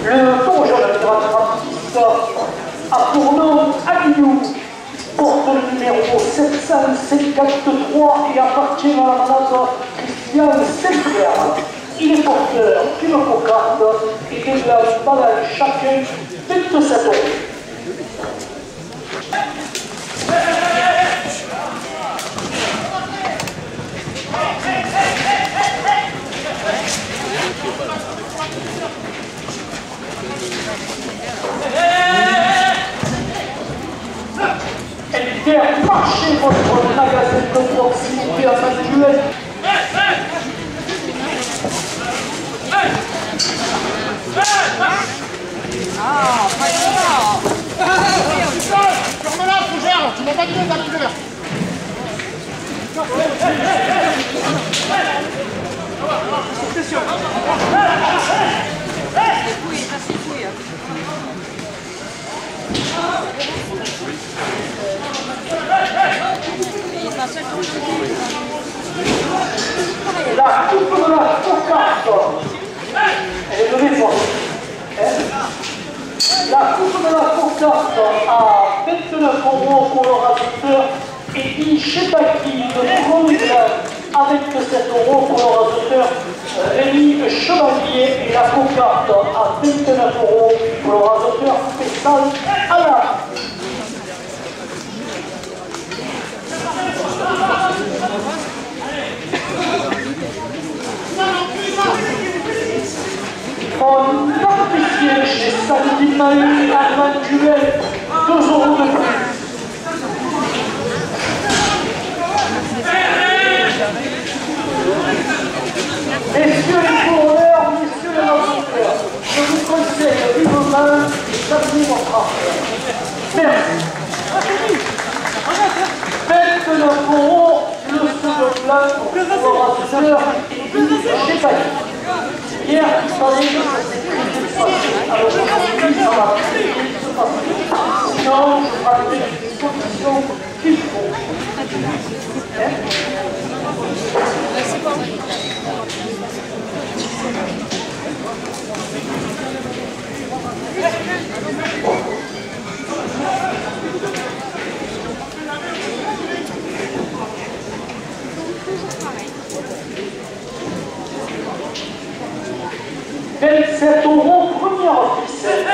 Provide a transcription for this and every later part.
Le taureau jaune gratis à Tournon, à Guillou, porte le numéro 753 et appartient à la manade Christiane Selker. Il est porteur d'une cocarde et des balles chacun 27 euros. Faire marcher votre magasin de proximité à Saint-Juel. Ah, pas ça. Ferme-la, Fougère, tu m'as pas dit les accélères. Attention. Ça c'est fouille. La coupe de la cocarde, elle est levée forte. La coupe de la cocarde à 29 € pour le raseteur et dit chez Baki de Grenoble avec 7 € pour le raseteur Rémi Chevalier et la cocarde à 29 € pour le raseteur spécial à la. On a chez Samedi Mahu à Saint-Juel 2 € de plus. Messieurs les coureurs, messieurs les raconteurs, je vous conseille vivement d'amener votre affaire. Merci. 29 € le second plan pour le rasseur et chez Baki. Hier, il fallait que ça s'écrit alors aujourd'hui, ça va se passer. Sinon, je ferai les conditions qu'il faut. €27 première officielle.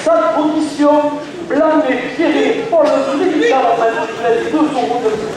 Sale condition, blanc et Pierre Paul Brigitte à la main, 2 € de plus.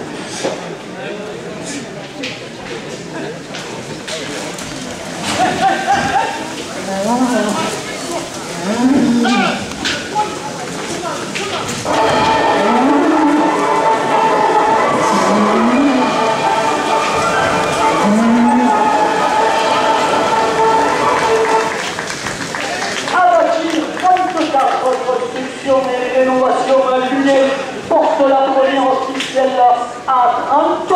Et rénovation Lunet porte la première officielle à 30 €.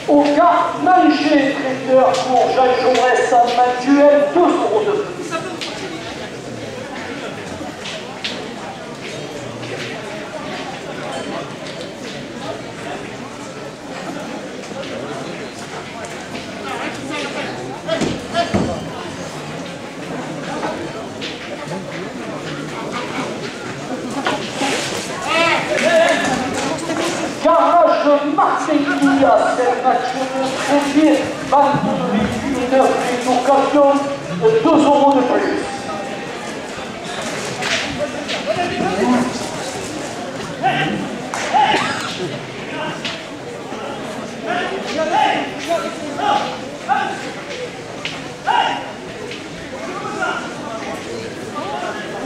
Au cas manger traiteur pour Jacques Jaurès à Manuel, 2 € de plus. Marseille à cette nature vente de véhicules neufs et d'occasion de 2 € de plus.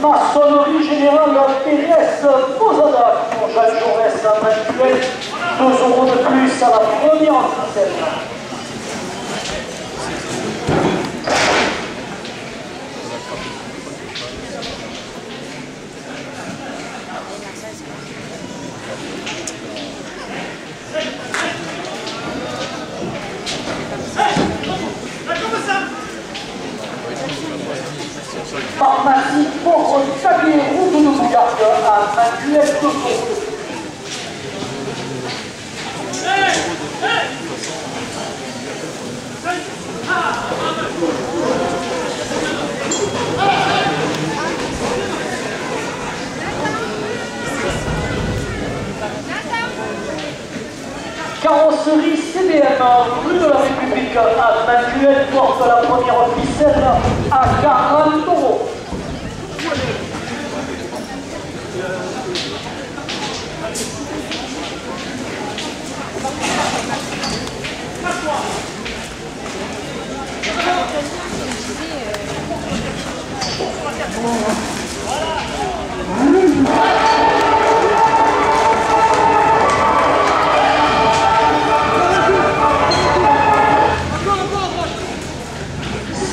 Maçonnerie générale Pérez Posada pour Jacques Jaurès à Manuel, 2 € de plus à la première ficelle. Pharmacie pour Xavier Roux de Bouillarde à Manuel, 2 € de plus. Carrosserie CDM, rue de la République à Manuel, porte la première ficelle à 40 €.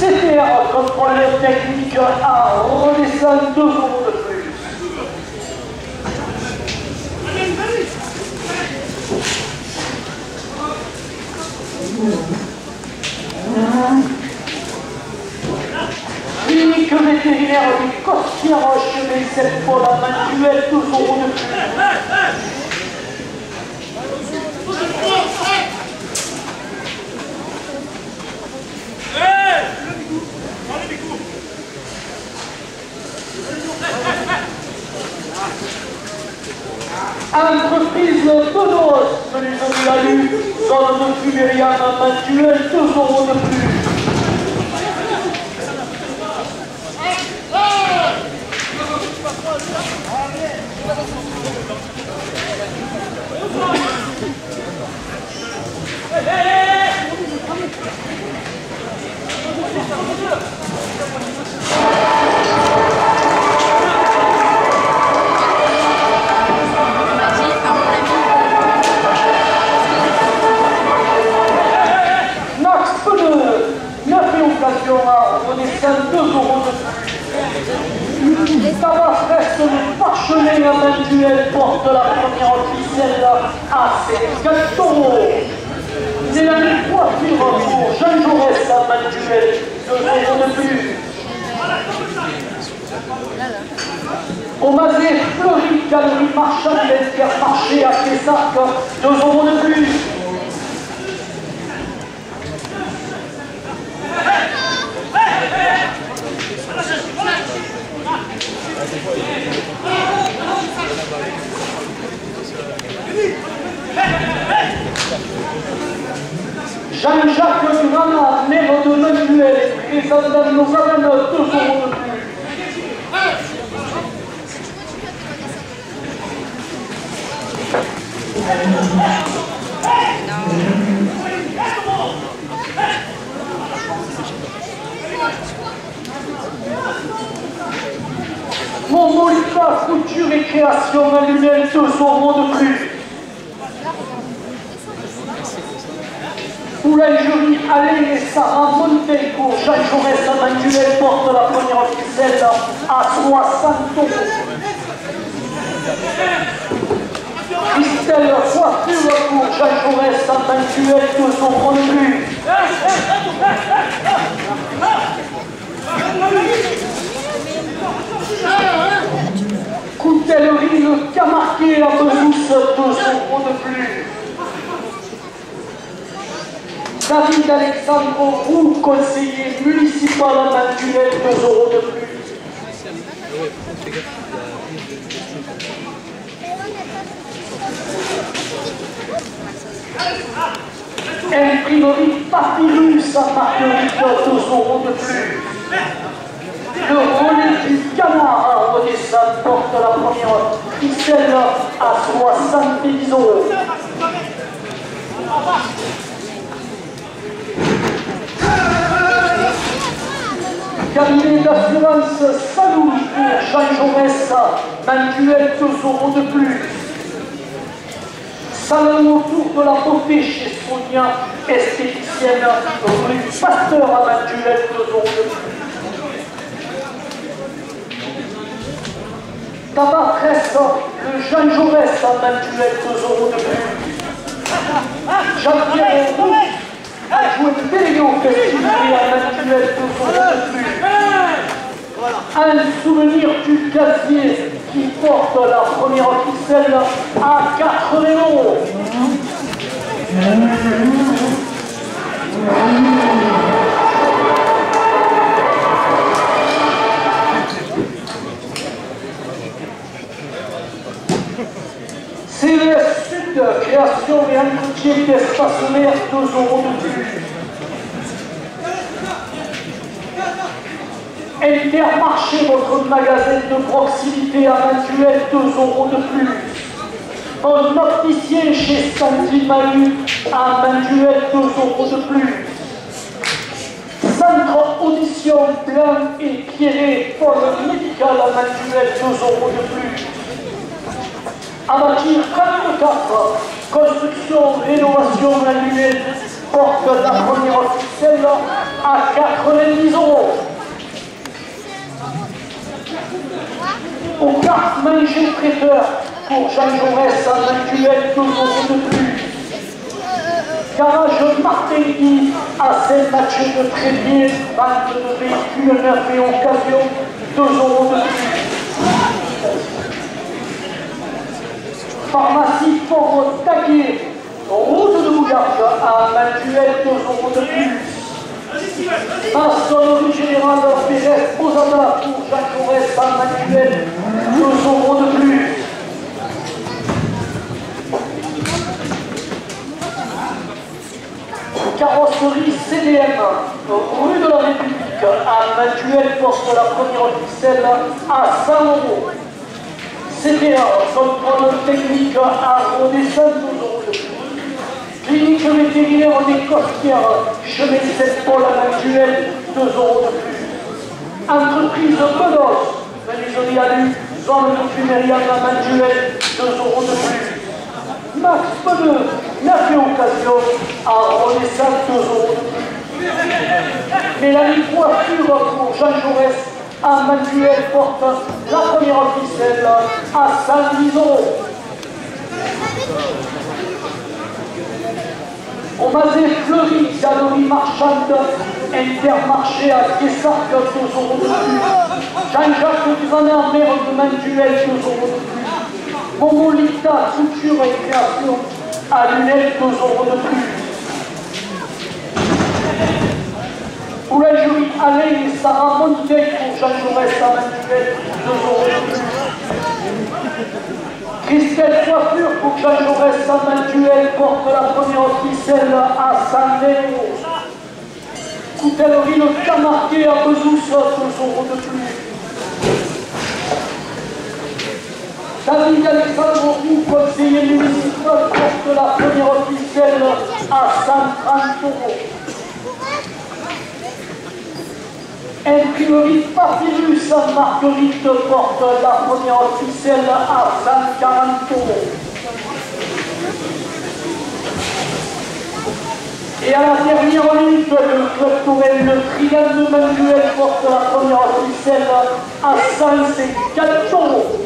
CTR contrôleur technique à redescendre 2 € de plus. Clinique vétérinaire du Costière-Chevet, cette fois la Manuel, 2 € de plus. Entreprise Bonos, venue de la Lune, zone de Fumériane, Manuel, 2 € de plus. redescend 2 € de plus. Tabac reste le parchemin à main duel, porte la première ficelle à 4 €. C'est la même voiture pour Jean Jaurès à main duel, 2 € de plus. Au Mazé, Fleury, Galerie Marchande, Intermarché à Pessac, 2 € de plus. Jean-Jacques Granat, maire de Manuel, présent dans nos arènes, 2 € de plus. Momolika, couture et création manuelle, 2 € de plus. Boulangerie Alain et Sarah Montego, Jean Jaurès à Manuel, porte la première ficelle à 60 €. Christelle Coiffure pour Jean Jaurès à Manuel, 2 € de plus. Coutellerie Le Camarquet à Bezousse, 2 € de plus. David Alexandre Roux, conseiller municipal à Manuel, 2 € de plus. Imprimerie Papyrus à Marguerite, 2 € de plus. Le relais du canard à Redescend porte la première ficelle à 70 €. Cabinet d'assurance Salou pour Jean Jaurès, mensuel 2 € de plus. Salon autour de la beauté chez Sonia, esthéticienne, rue Pasteur à mensuel 2 € de plus. Tabac Presse, le Jean Jaurès à mensuel 2 € de plus. Jean-Pierre Roux a joué de Béléo au festival à mensuel 2 € de plus. Un souvenir du casier qui porte la première ficelle à 80 €. CES Sud, création et entretien d'espace vert, 2 € de plus. Intermarché, votre magasin de proximité à mensuel 2 € de plus. Un opticien chez Sandy Mahu à mensuel 2 € de plus. Centre audition Blanc et Pierret, pôle médical à mensuel 2 € de plus. Amatir 44, construction, rénovation annuelle, porte la première officielle à 90 €. Au cartes manger traiteur pour Jean Jaurès à mensuel 2 € de plus. Garage Martin Guy à Saint-Mathieu de Trépied, vente de véhicules neufs et occasion, 2 € de plus. Pharmacie Pauvre Taguier, route de Bouillarde à mensuel 2 € de plus. Maçonnerie générale Pérez Posada pour Jean Jaurès à mensuel 2 € de plus. Carrosserie CDM, rue de la République à mensuel porte la première ficelle à 100 €. CTA, contrôle technique à Renaissance 2 € de plus. Clinique vétérinaire des Costières, chemin Saint-Paul à mensuel 2 € de plus. Entreprise Bedos, menuiserie alu, zone de fumériane à mensuel 2 € de plus. Max Pneu, neuf et occasion à Renaissance 2 € de plus. Mélanie Coiffure pour Jean Jaurès à mensuel porte la première ficelle à 110 €. Au Mazet Fleury, galerie marchande, Intermarché à Guessarc, 2 € de plus. Jean-Jacques Granat, maire de mensuel 2 € de plus. Momolita, couture et création à Lunel, 2 € de plus. Boulangerie Alain et Sarah Montaigne pour Jean Jaurès à mensuel 2 € de plus. Christelle Coiffure pour Jean Jaurès à mensuel porte la première ficelle à 120 €. Coutellerie Le Camarguais à Bezous, 2 € de plus. David Alexandre Roux, conseiller municipal, porte la première ficelle à 130 €. Imprimerie Papyrus à Marguerite porte la première ficelle à 140 €. Et à la dernière minute, le club Tourelle, le Triangle de Manuel porte la première ficelle à 150 €.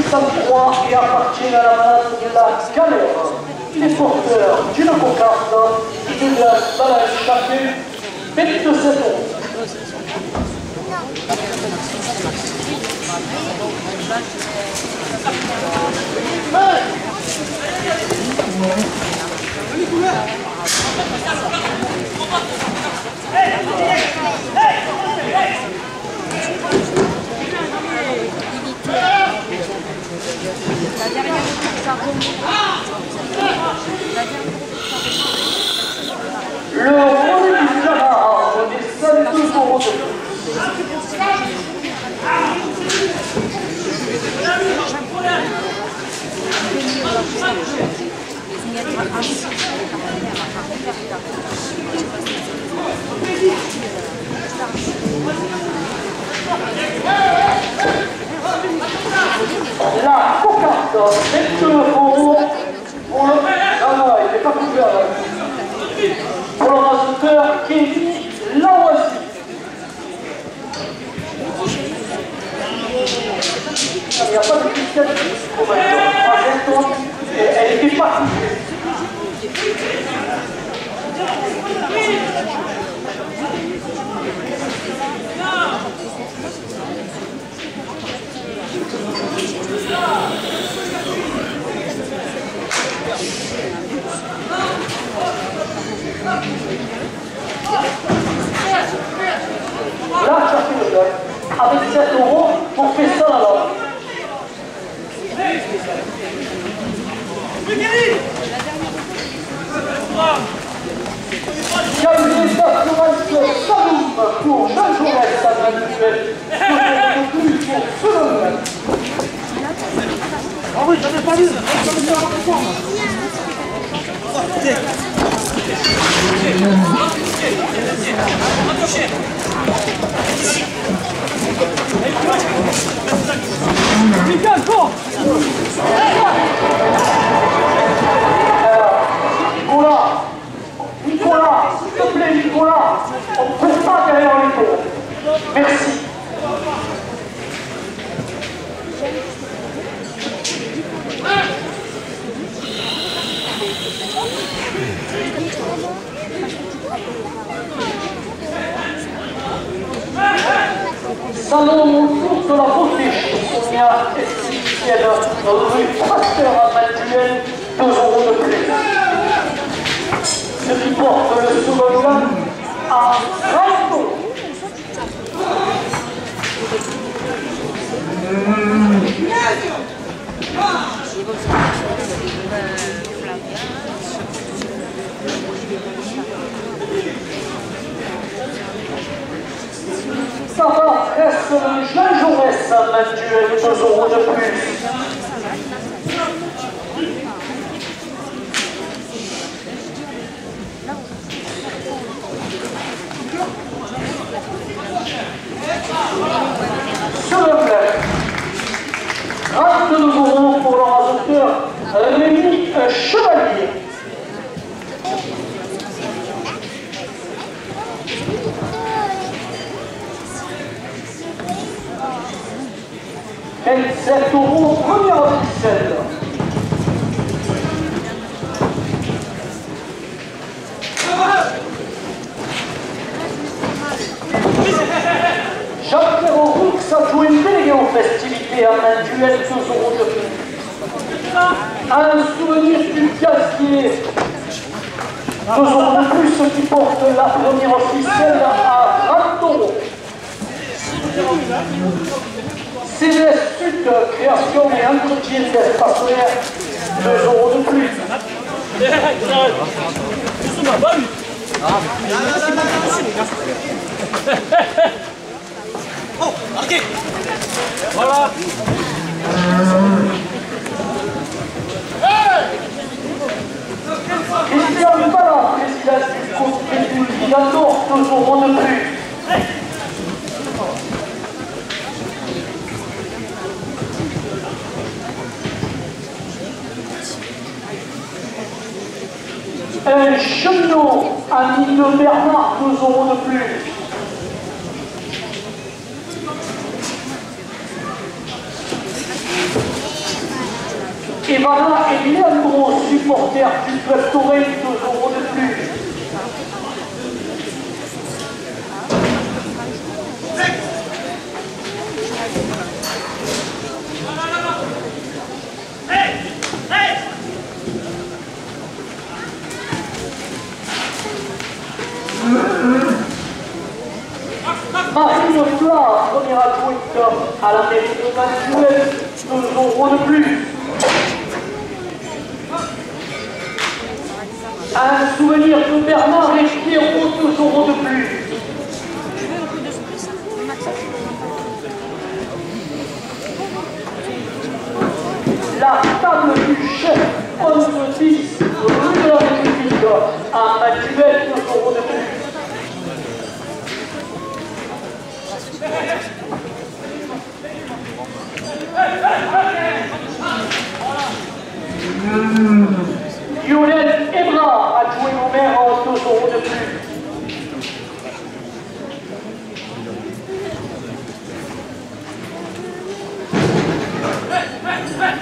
603 et appartient à la base de la galère. Il est porteur d'une cocarde et d'une balade chacune, bête de 7 ans. Le relais du canard descend 2 euros de plus. La cocarde, 22 euros pour le... Ah non, il n'est pas couvert là. Pour le raseteur Kenny Lawasi. Il n'y a pas de piscine pour maintenant. Elle était pas coupée. Là, tu as fait le bloc. Avec 7 euros, on fait ça alors. D'assurance Saloum pour Jean Jaurès à Manuel. Plus pour Solomon. Ah oui, j'en ai pas vu. Nicolas, s'il te plaît, Nicolas, on ne court pas derrière les tours. Merci. Salon autour de la beauté, Sonia esthéticienne, rue Pasteur à Manuel, 2 euros de plus. Ce qui porte le slogan à Rambo. Ça va, reste le Jean Jaurès à Manuel, 2 euros de plus. Sur le plaid, 32 euros pour le raseteur Rémi Chevalier. Et 7 euros première ficelle. Jacques Roux s'adjoint délégué aux festivités à Manuel, 2 euros de plus. Un souvenir du casier, 2 euros de plus qui porte la première ficelle à 20 euros. Céleste Sud, création et entretien d'espace vert, 2 euros de plus. Oh, arrêtez. Voilà. Christian Ballard, président du comité du Ligador, 2 euros de plus. Un cheminot à Mille Bernard, 2 euros de plus. Ivana et Leandro, supporters du club Touré, 2 euros de plus. Marine Plat, première adjointe à la mairie de Manuel, 2 euros de plus. Un souvenir de Bernard et Pierrot, 2 euros de plus. La table du chef, Paul 10, rue de la République, à Manuel, 2 euros de plus. Lionel Ebra a joué au maire en 2 euros de plus.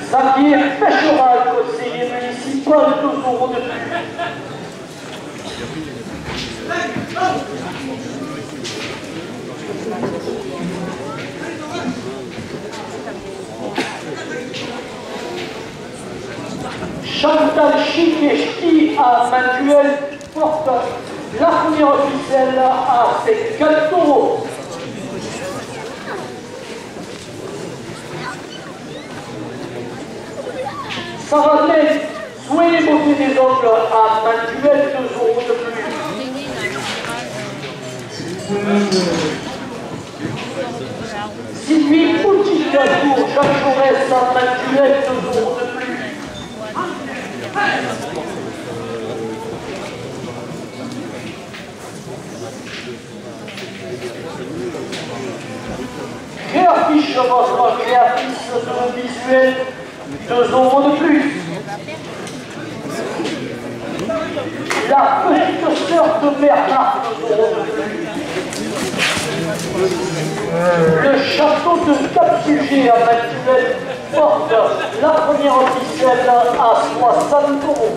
Xavier Péchoral, conseiller municipal, 2 euros de plus. Chantal Chiqueski à Manuel porte la première officielle à ses 4 euros. Savannah, soyez les beautés des ongles à Manuel, 2 euros de plus. Sylvie Boutique pour Jacques Jaurès à Manuel, 2 euros de plus. Créafiche, votre créatrice de visuel, 2 euros de plus. La petite sœur de Bernard, 2 euros de plus. Le château de Cap-Sugé à Manuel porte la première officielle à 60 euros.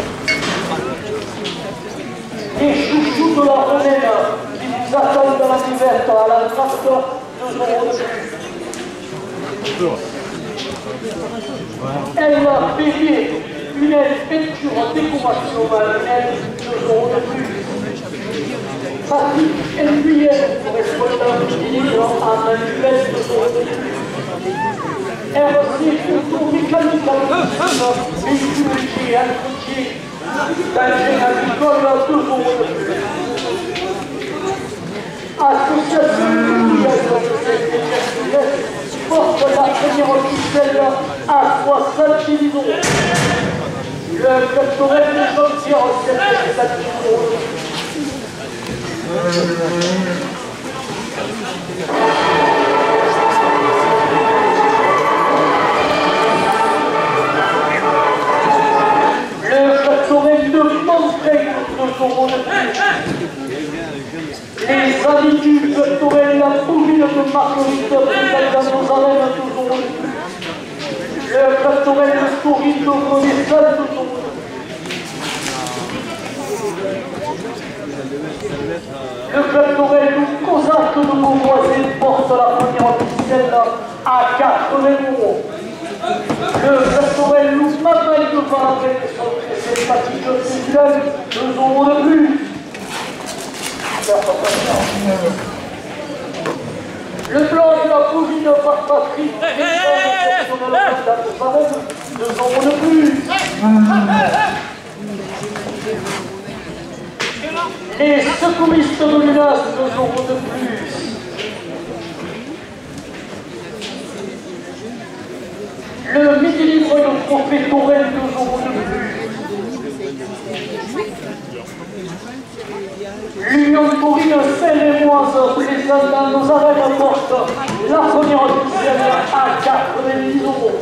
Les chouchous de la Renaine qui nous attendent dans la nivette à la trappe, 2 euros de plus. Elle a payé une aide peinture décoration manuelle, 2 euros de plus. Patrick Nguyen, correspondant d'équilibre à Manuel, 2 euros de plus. RC Auto Mécanique véhicule et entretien d'engins agricoles, 2 euros de plus. Association de porte la première officielle à 70 euros. Le pectoral de Jean-Pierre, 7 euros. Le pectoral de Montréal, 2 euros de plus. Les amis du pectoral, la pouvine de Marguerite, dans nos arènes, 2 euros de plus. Le pectoral de Taurine de Renaissance, 2 euros de plus. Le club Touré du Cosaque de Beauvoisin porte la première officielle à 80 euros. Le club Touré du Mabel de Valentin sont très sympathiques village, 2 euros de plus. Le blanc de la cousine par Patrick, 2 euros de plus. Les secouristes de l'UNAS, 2 euros de plus. Le midi libre de Trophée Tourelle, 2 euros de plus. L'Union Taurine Seine-et-Moise, présente dans nos arènes, porte la première officielle à 90 euros.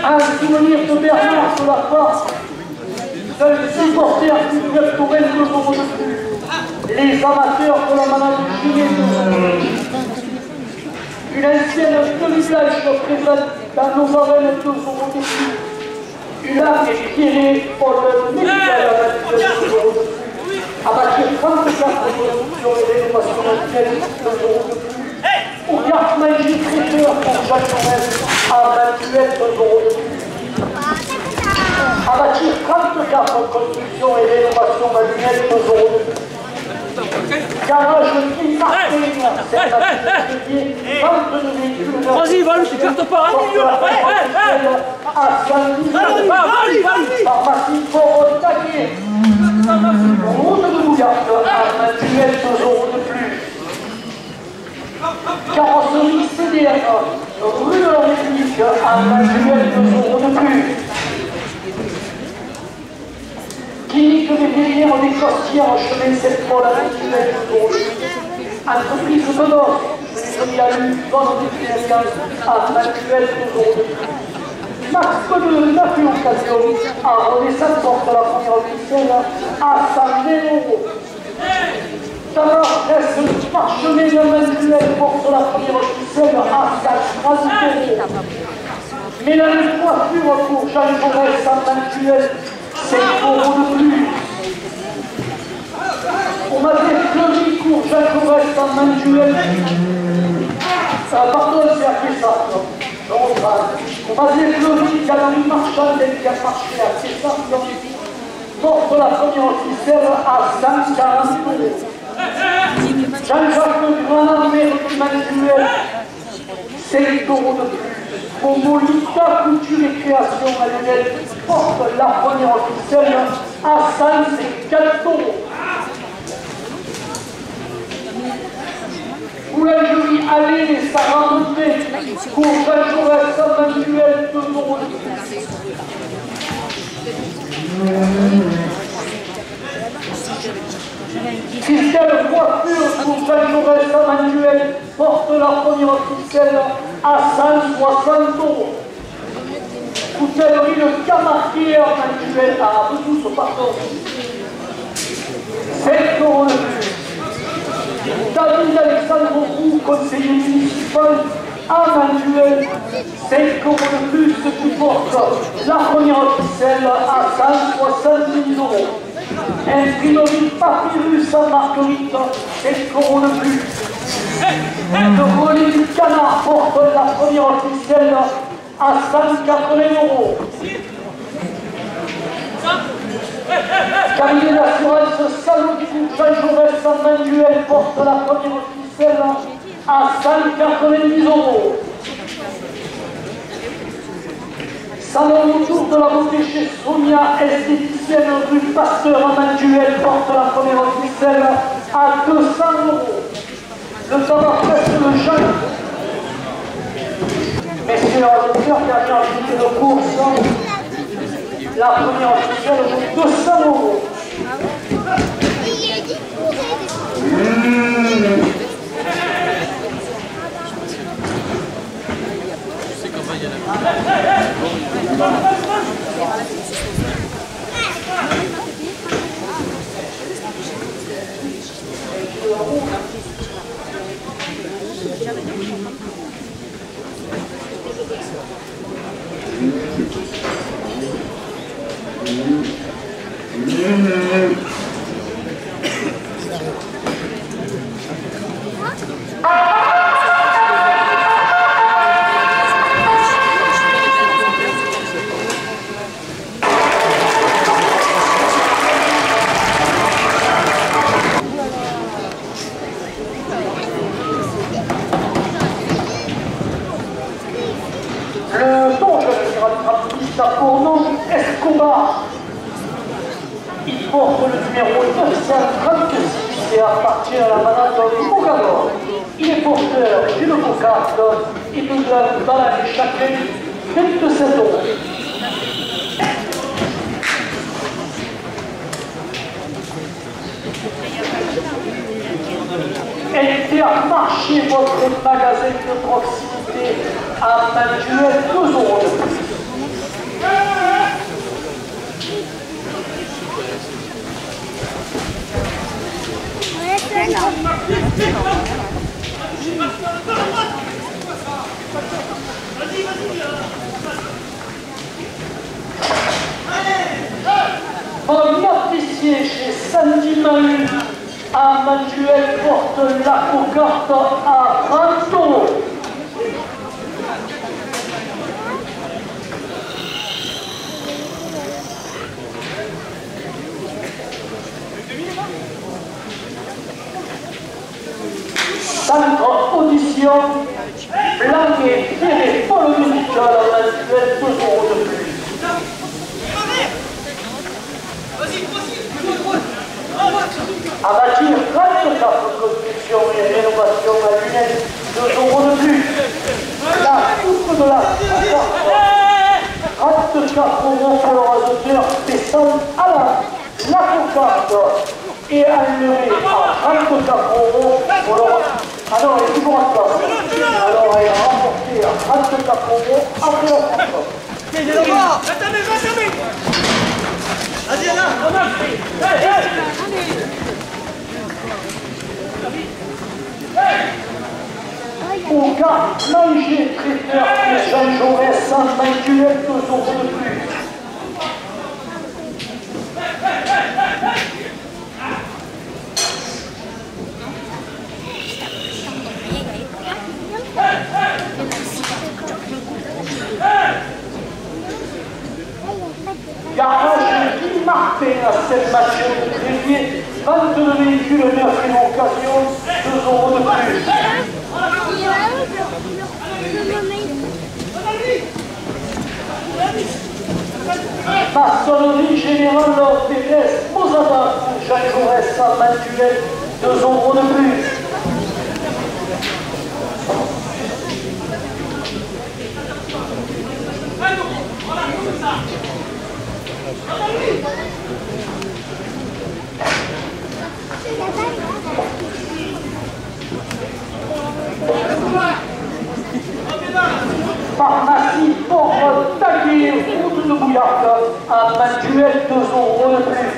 Un souvenir de Bernard sur la part d'un supporter du club Tourelle, 2 euros de plus. Les amateurs de la maladie Gilet, 2 euros de plus. Une ancienne demi-plage présente dans nos arènes 2 euros de plus. Une âme éclairée pour le médical à 2 euros de plus. À bâtir 34 productions et rénovations actuelles 2 euros de plus. Au garde magique traiteur pour Jacques Noël à 28 euros de plus. À bâtir 34 constructions et rénovations manuelles 2 euros de plus. Garage climatique, c'est un véhicule. Vas-y, va, tu cartes pas, pharmacie photovoltaïque. Route de Bouillarde à 28 euros de plus. Carrosserie CDF, rue de la République à 28 euros de plus. Clinique vétérinaire des Costières, chemin 7 mois à 28 euros de plus. Entreprise autonome, menuiserie vente des clients à 28 euros de plus. Marque de neuf occasion à Renaissance porte la première officielle à 100 euros. D'abord, reste parchemin manuel porte la première officielle à 130 euros. Mais la coiffure pour Jean Jaurès à 28 5 euros de plus. On m'a dit Fleury pour Jean Jaurès en manuel. Pardon, c'est à ça. On m'a dit Fleury, galerie marchande qui a marché à César. Porte la première officielle à 140 euros. Jean-Jacques Grand, maire du manuel, 5 euros de plus. Pour Molita Couture et Création manuelle, porte la première officielle à 154 euros. Boulangerie Allée et Sarandé pour Jean Jaurès manuel 2 euros de plus. Système coiffure pour Jean Jaurès manuel porte la première officielle à 160 euros. Coutellerie le Camarguière manuel à Abdous, pardon. 5 euros de plus. David Alexandre Roux, conseiller municipal à manuel, 5 euros de plus qui porte la première officielle à 170 euros. Imprimerie Papyrus à Marguerite, 5 euros de plus. Le relais du canard porte la première officielle à 180 euros. Cabinet d'assurance Salou pour Jean Jaurès en manuel porte la première officielle à 190 euros. Salon autour de la beauté chez Sonia, esthéticienne rue Pasteur en manuel porte la première officielle à 200 euros. Le tabac presse le jeune. Messieurs les auditeurs, dernière unité de course. La première officielle vaut 200 euros. Le don de la pour nom Escobar. Il porte le numéro 936 et appartient à la manade de Bougador. Il est porteur d'une cocarde et de d'un balai chacun 27 euros. Elle à marcher votre magasin de proximité à manuel 2 euros de plus. Première pitié chez Sandy Mahu à Manuel porte la carte à 20 euros. Centre audition, Blanquet, tiré pour le musical à Manuel 2 euros de plus. À bâtir 34 constructions et rénovations à lunettes, 2 euros de plus. La coupe de la 34 euros pour le rasoteur descend à la cocarde et annulée à 34 euros pour le alors elle est toujours en place. Alors elle est remportée à 34 euros après la cocarde. Vas-y, Alain, Au cas, manger, traiteur et Jean Jaurès sans manuel 2 euros de plus. Garage Guy Martin à cette machine de Trévier, 22 véhicules neufs et d'occasion, 2 euros de plus. Maçonnerie générale PDS, Mozada, Jean Jaurès à Manuel, 2 euros de plus. Pharmacie pour taguer route de Bouillac à Manuel 2 euros de plus.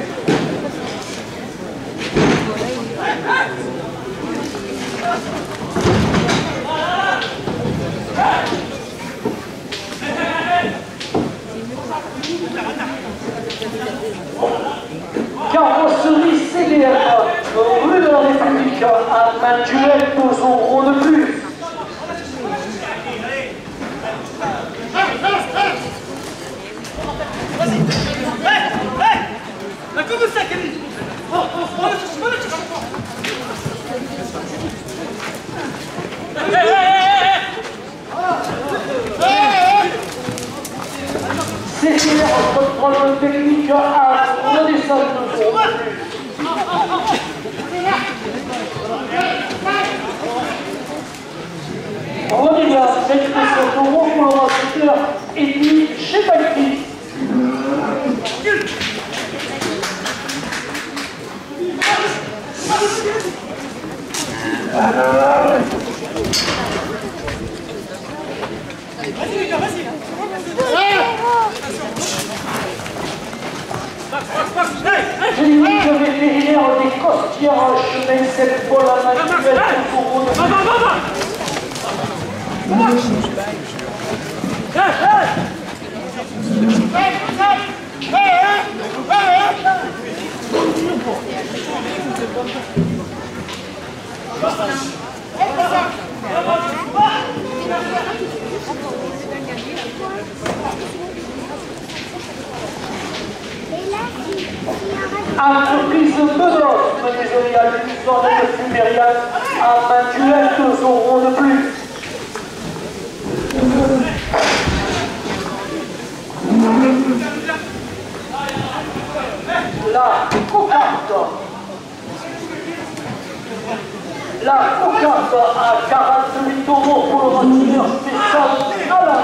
Carrosserie CDF, rue de la République à Manuel 2 euros de plus. CDR, contrôle technique à redescendre 2 euros de plus. Renivelle, 27 euros pour le rasoteur et puis chez Balti. Vas-y les gars, vas-y. Clinique vétérinaire des Costières, chemin cette Paul à Manuel 2 euros de plus. Entreprise Bedos, menuiserie à l'unison de Fumérial à Manuel 2 euros de plus. La cocarde. La cocarde à 48 euros pour le rasoteur spécial à la.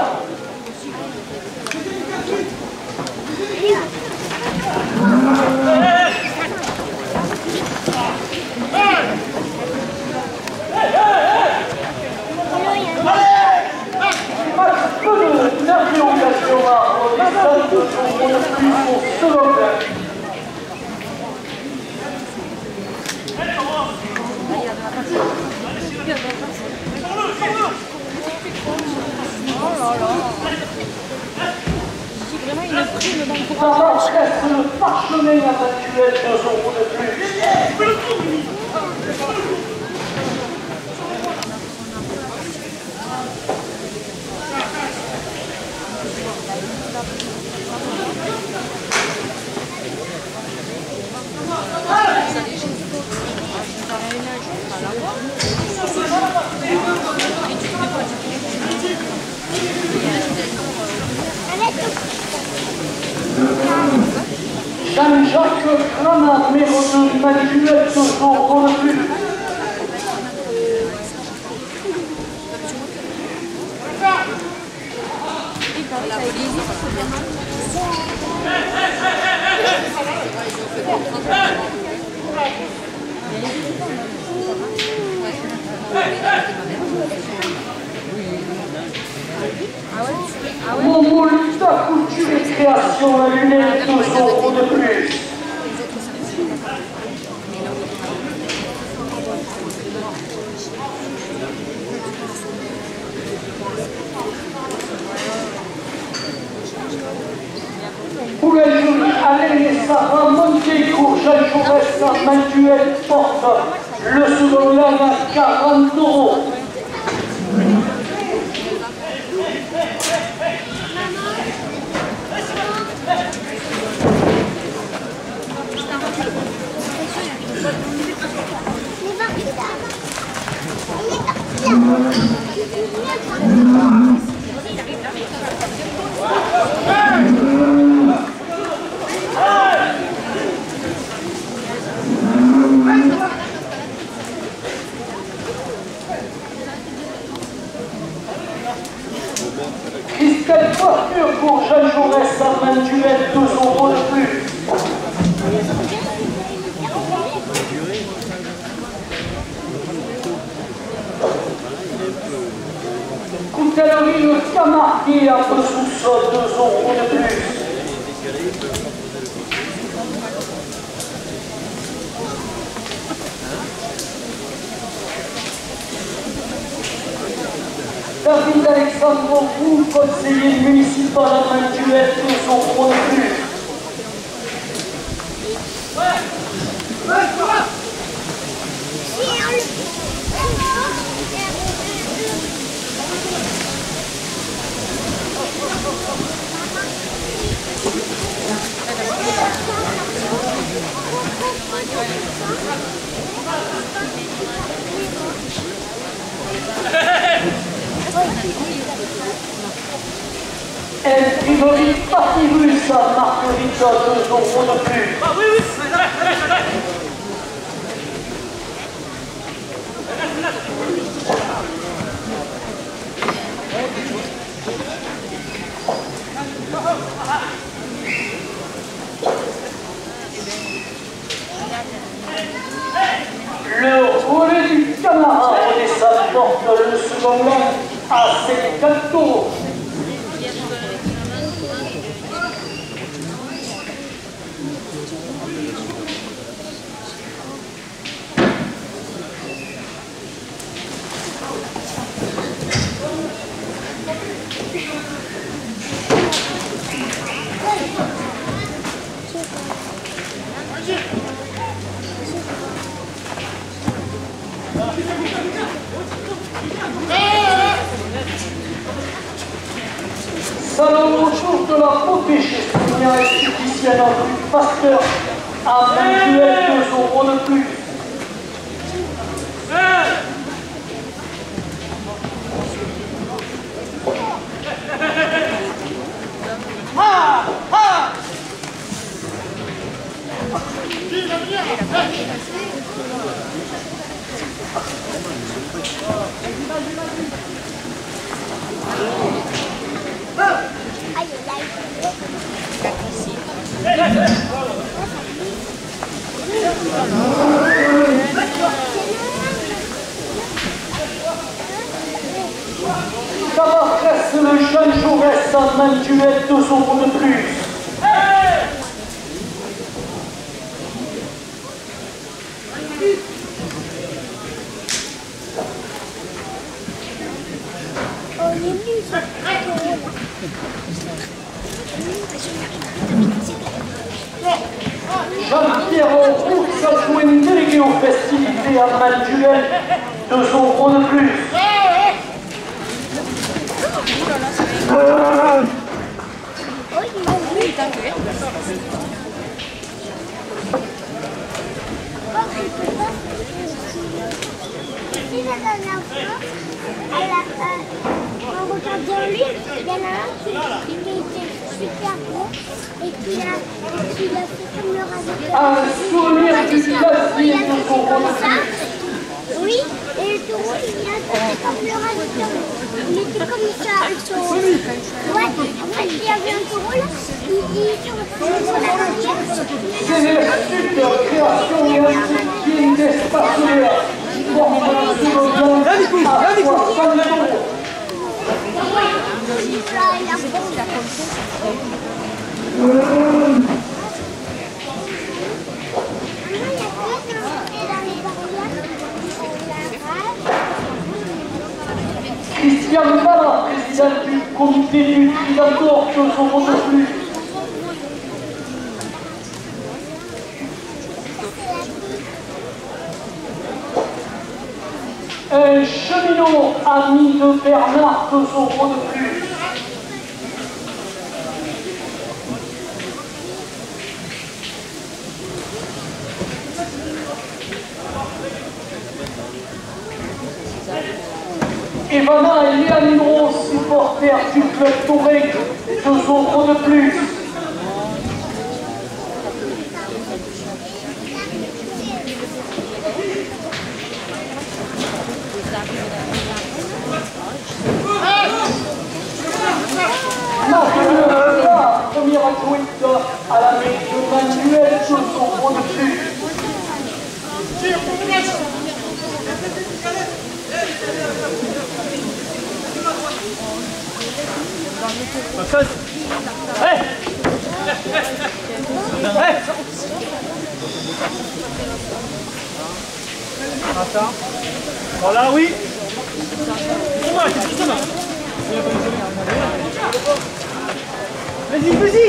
Vraiment une prime d'encouragement. Marchenet a battu elle 2 euros de plus. Jean-Jacques Granat, numéro 2, Manuel toujours pour le but. Momo Lita, couture et création, la lunette, 2 euros de plus. Poulet-Jolie, Alain Sarah, Montecourt, Jean Jaurès, Manuel porte le second lane à 40 euros. Christelle Voiture pour Jean Jaurès à Manuel, 2 euros de plus. Coutellerie le Camarguais à peu sous-sol, 2 euros de plus. David Alexandre Roux, conseiller municipal à Manuel, 2 euros de plus. El Priori Patibus à Marguerite, 2 euros de plus. Ah oui, oui, Le relais du Canara redescend porte le second lane à 50 euros. Salon autour de la beauté chez Sonia esthéticienne en rue Pasteur à Manuel, 2 euros de plus. Cabarcès, le jeune Jaurès à Manuel, 2 euros de plus. Jean-Pierre Roux s'avoue délégué aux festivités à Manuel, 2 euros de plus. La dernière fois, en regardant lui, il y en a un qui était super gros et qui a fait comme le rasoir. Un souvenir du classique de son ça. Oui, et le taureau, il a fait comme le rasoir. Il était comme ça, le taureau. Ouais, en fait, il y avait un taureau là, il sur la rivière. C'est l'étude de création et institut d'espace vert. Christiane Bala, présidente du comité d'utilisateur, 2 euros de plus. Un cheminot ami de Bernard, 2 euros de plus. Ivana et Léandro, supporters du club Touré, 2 euros de plus. La première adjointe à la mairie de Manuel, 2 euros de plus. Attends. Voilà, oui. Vas-y, vas-y.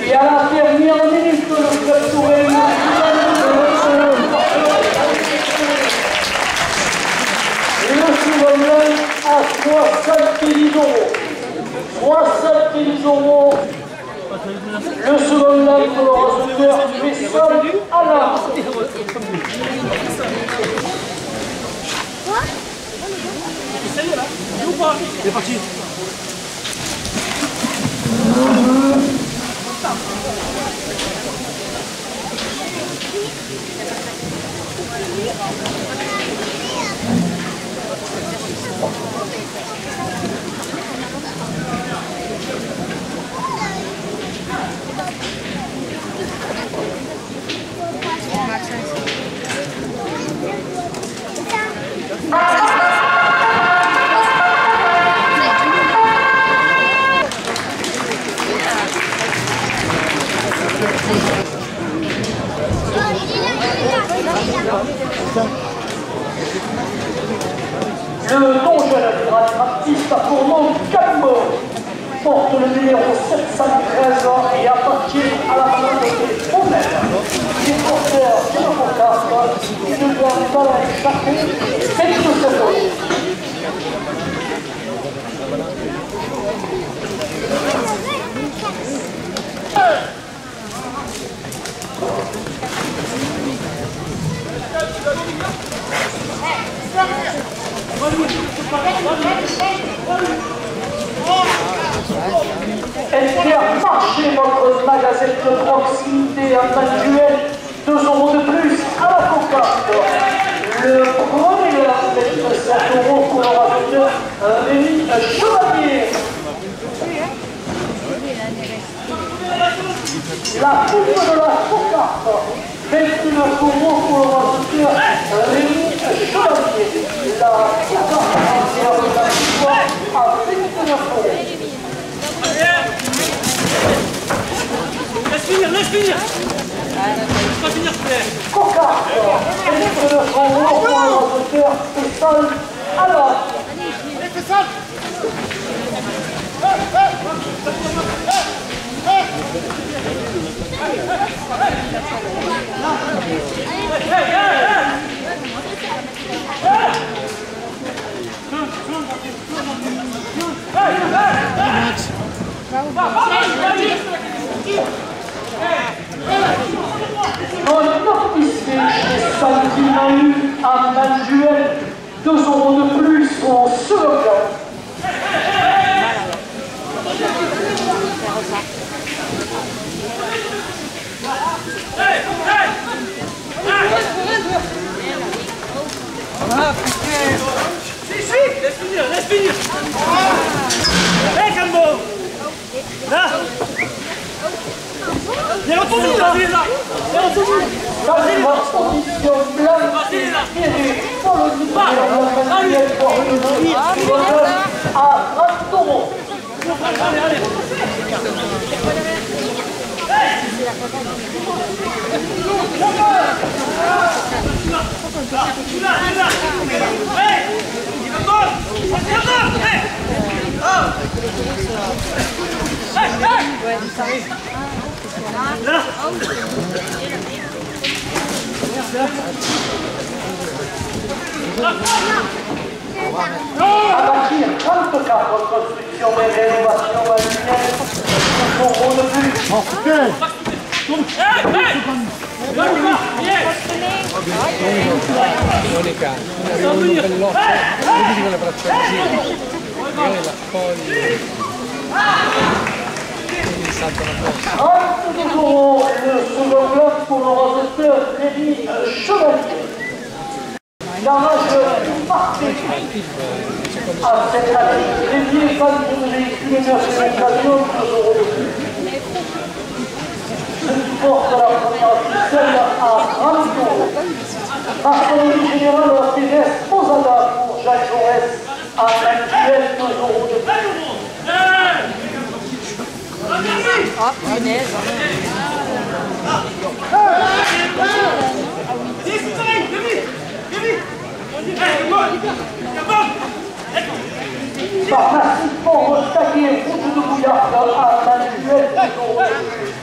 Et à la dernière minute, le club Touré le souverain à 70 €. 70 €. Le souverain pour le rasoir fait sol à la. C'est parti. Le non-jeune artiste a pour nom Cambo, porte le numéro 713 et appartient à la communauté Omer. Il est porteur de l'avocat et de la échappée et de ce point. Intermarché, votre magasin de proximité à Manuel, 2 € de plus à la cocarde. Le premier avec 7 € pour le rasoir, Rémi Chevalier. La coupe de la cocarde, 29 € pour le rasoir, Rémi Chevalier. La cocarde entière de la victoire à 29 €. Laisse finir. Laisse finir, Cocarde, 29 € pour le rasoir et sol à la. Fais ça. il a eu un manuel 2 € de plus au slogan. Laisse finir. Hé, Cambo. Là. Il est entendu, là. Il est là. Il est entendu. Dans la condition blanche, pour le manuel à 20 €. Allez. À bâtir 34 constructions et rénovations manuelles pour €. de plus. Monica, arriva un bellotto, vedi con le braccia così, magari l'accogli e gli saltano addosso. 32 € le second bloc pour le receteur Rémi Chevalier. L'arrangeur parfait à cette année. Rémi est fan de véhicules neufs et d'occasion, 2 € de plus. Je porte la première ficelle à 30 €. Marconi général de la PDS Posada pour Jacques Jaurès à manuel 2 € de plus. Ah, punaise. Pharmacie Port Taguet, route de Bouillard à manuel 2 € de plus.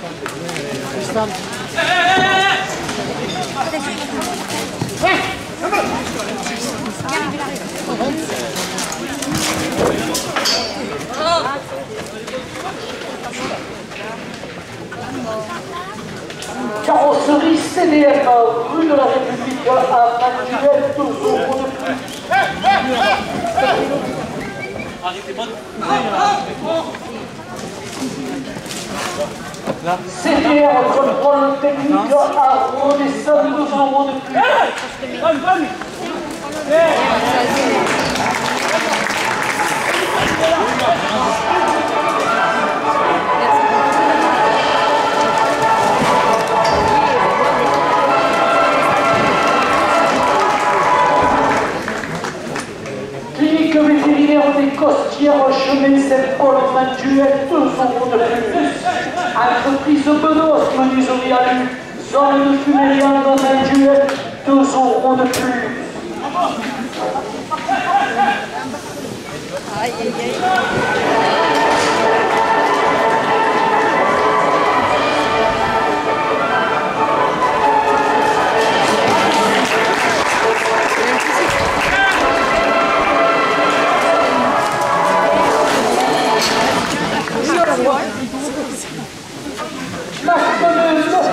Carrosserie CDF, rue de la République à manuel 2 € de plus. CDR, contrôle technique à Redescend 2 € de plus. Clinique vétérinaire des Costières, chemin Saint-Paul, manuel 2 € de plus. Entreprise Benos, menuiserie à lu, zone de Fumériande, manuel 2 € de plus. Aïe, aïe, aïe.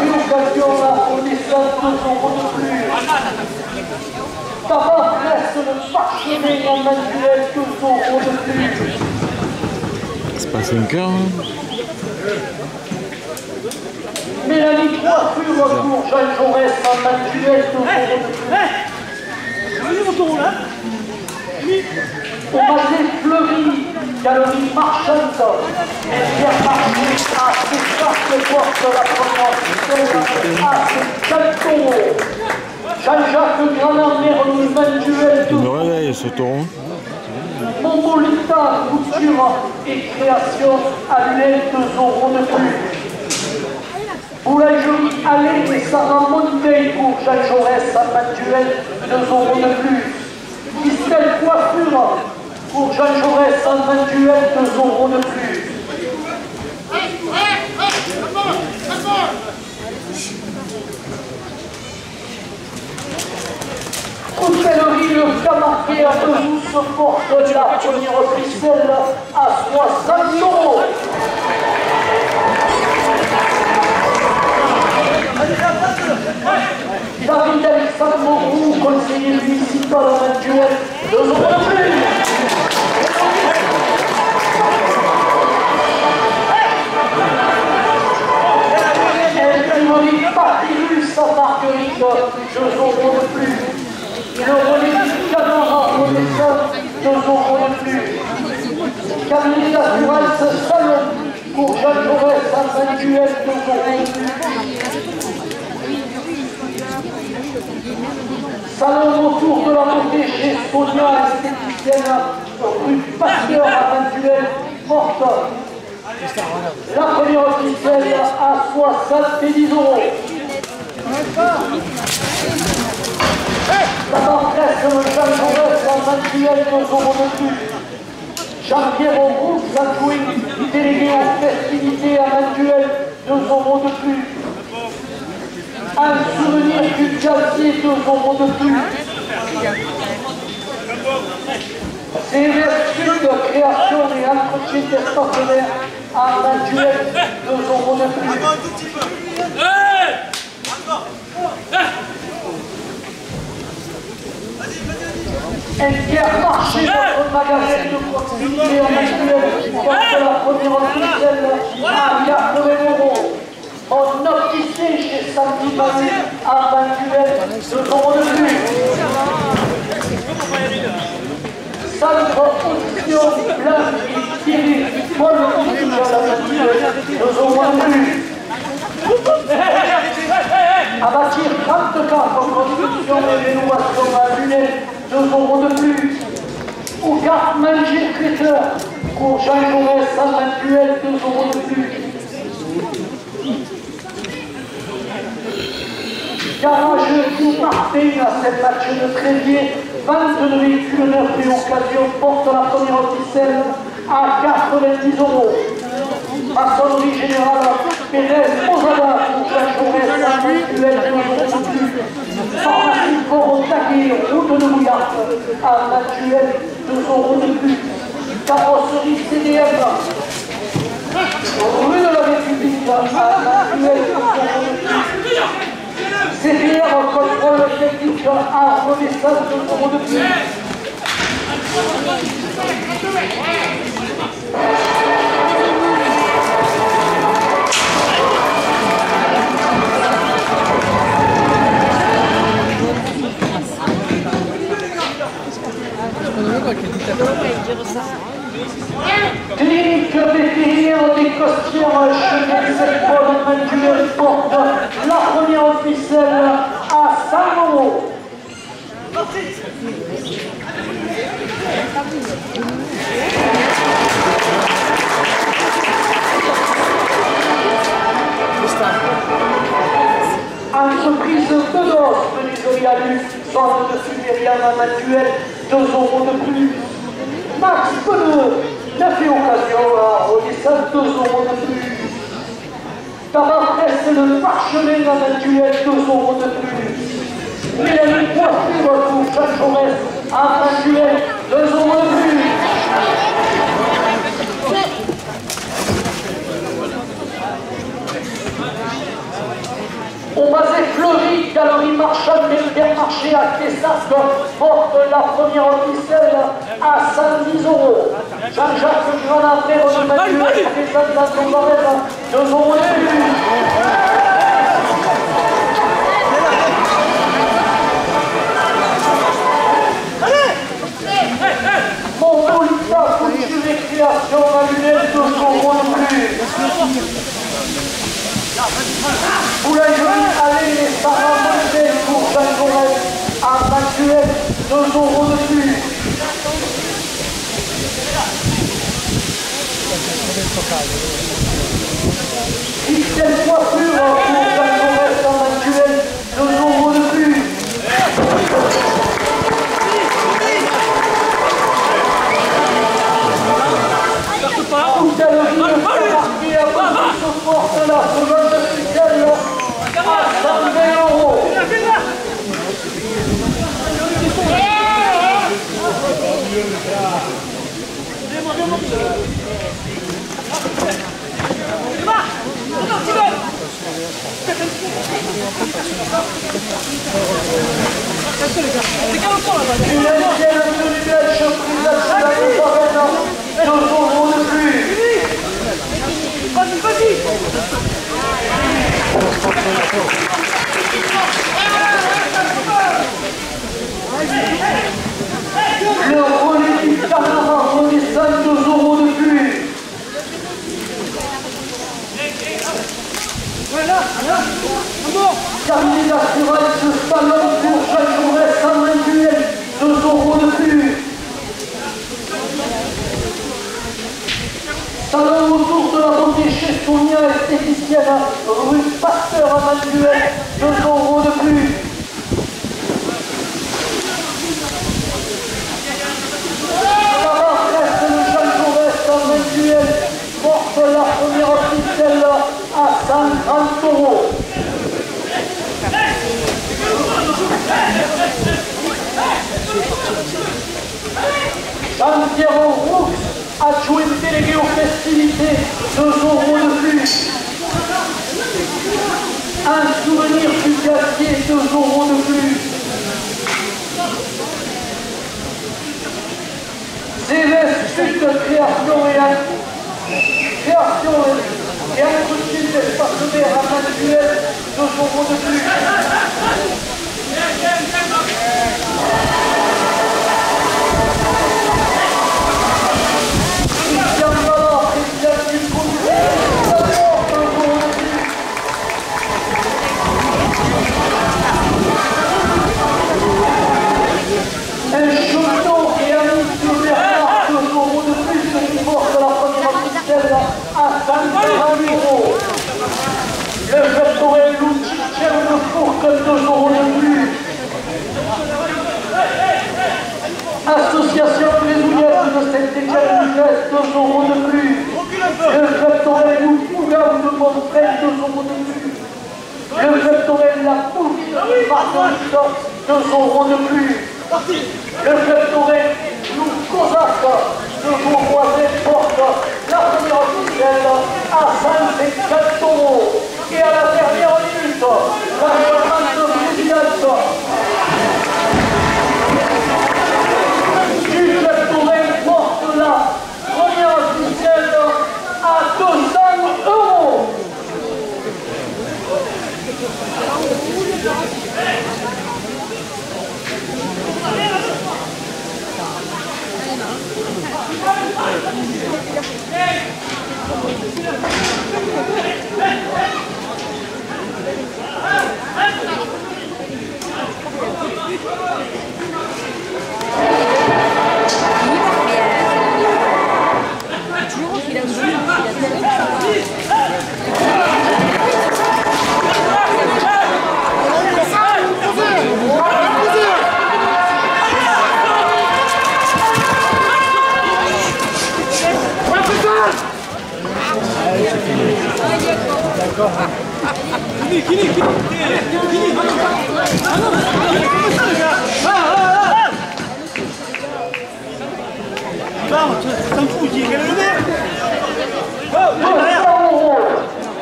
L'occasion là, on est 2 € de plus. Tabac reste le parchemin en manuel 2 € de plus. C'est pas 5 heures. Mélanie Coiffure pour Jean Jaurès en manuel 2 € de plus. Au Mazet Fleury, galerie marchande, Pierre Marchand à ses porte la première à ses 4 €. Jean-Jacques Granin-Merle, manuel Il 2 me €. réveille ce taureau. Momolita, couture et création annuelle 2 € de plus. Boulangerie Allée et Sarah Monteil pour Jacques Jaurès à manuel 2 € de plus. Christelle Coiffure pour Jean Jaurès à manuel 2 € de plus. Hôtellerie Le Camarguais à Bezou se porte la première ficelle à 60 €. David Alexandre conseiller municipal en actuel, 2 euros de plus. Patirus à Marguerite, 2 euros de plus. Le relais du Canara au dessin, 2 euros de plus. Camille Assurance Salon pour Jean Jaurès à Saint-Duel, 2 euros de plus. Salon autour de la beauté chez Sonia, esthéticienne, rue Pasteur à Saint-Duel, morte. La première officielle à 70 euros. La maîtresse de Jean Jaurès à Saint-Duel, 2 euros de plus. Jean-Pierre Auroux, Saint-Louis, délégué aux festivités à Saint-Duel, 2 euros de plus. Un souvenir du quartier, 2 euros de plus. C'est l'étude de création et entretien des partenaires à Saint-Duel, 2 euros de plus. Intermarché, notre magasin de proximité à Saint-Duel, porte la première officielle à 80 euros. En opticien chez Samedi Basé à Saint-Duel, 2 euros de plus. Centre Audition Blanc et Thierry Paul Boutique à la Saint-Duel, 2 euros de plus. À bâtir 34 en construction et rénovation à Lunel, 2 euros de plus. Au garde-manger traiteur pour Jean Jaurès à Saint-Duel, 2 euros de plus. Garage du Martin à cette match de Trévier, 22 véhicules neufs et occasion porte la première officielle à 90 euros. Maçonnerie générale Pérez Mozada pour Jean Jaurès à Saint-Duel, 2 euros de plus. Pharmacie Corotaquet, route de Bouillarde à Saint-Duel, 2 euros de plus. Carrosserie CDM, rue de la République à Saint-Duel, 2 euros de plus. CPR contrôle technique à renaissance, 2 euros de plus. Clinique vétérinaire des Costières, chemin Saint-Paul, Saint-Duel, porte la première officielle à 100 euros. Entreprise Bedos, menuiserie à Luc, zone de Sibérienne à Saint-Duel, 2 euros de plus. Max Pneu, neuf et occasion à Rodisson, 2 euros de plus. Tabac Presse le Parchemin à Saint-Duel, 2 euros de plus. Mélanie Poisson pour Jean Jaurès à Saint-Duel, 2 euros de plus. Au Basé Fleuri, Galerie Marchande Intermarché à Tessac porte la première officielle à 110 euros. Jean-Jacques Granandré, Manuel, présente dans son barème, 2 euros de plus. Montolita, couture et création à lunettes, 2 euros de plus. Boulangerie Allée les Sarah pour Jean Jaurès à Saint-Duel, 2 euros de plus. Christelle Coiffure pour Jean Jaurès à Saint-Duel, 2 euros de plus. Hôtellerie marquée à Paris porte la seconde officielle à 120 euros. Une indienne individuelle surprise à la Arena, 2 euros de plus. Le relais du Canara redescend 2 euros de plus. Terminé l'assurance salon pour Jacques Jaurès en individuel, 2 euros de plus. Salon autour de la beauté chez Sonia, esthéticienne, rue Pasteur en individuel, 2 euros de plus. Porte la première officielle à 130 euros. Jean-Pierre Roux, adjoint délégué aux festivités, 2 euros de plus. Un souvenir du quartier, 2 euros de plus. Céleste Suite Création et entretien d'espace vert à manuel, 2 euros de plus. Christian Ballard, président du comité, 2 euros de plus. Un cheminot et un monsieur Bernard, 2 euros de plus, qui porte la première officielle à 140 euros. Le Vectorel l'outil tient le four comme 2 euros de plus. Association brésilienne de Saint-Étienne-du-Vest, 2 euros de plus. Le Vectorel Ougaou de Montfred, 2 euros de plus. Le Vectorel La Pouche de Martin, 2 euros de plus. Le Vectorel Lou Cosaque de Beauvoisin porte la première officielle à 150 euros. Et à la dernière minute, la charmante présidente du Vectorel porte la première officielle à 200 euros.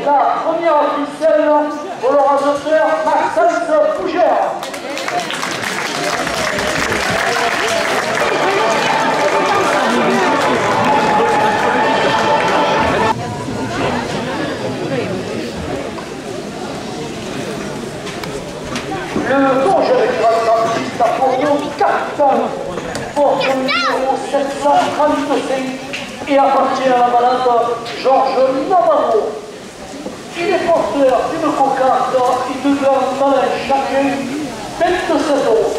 La première officielle pour le rasoteur Maxence Fougère. Le danger avec la photo 4 porte le numéro 735 et appartient à la malade Georges Navarro. Il est porteur d'une cocarde et de gants malins chacun 27 euros.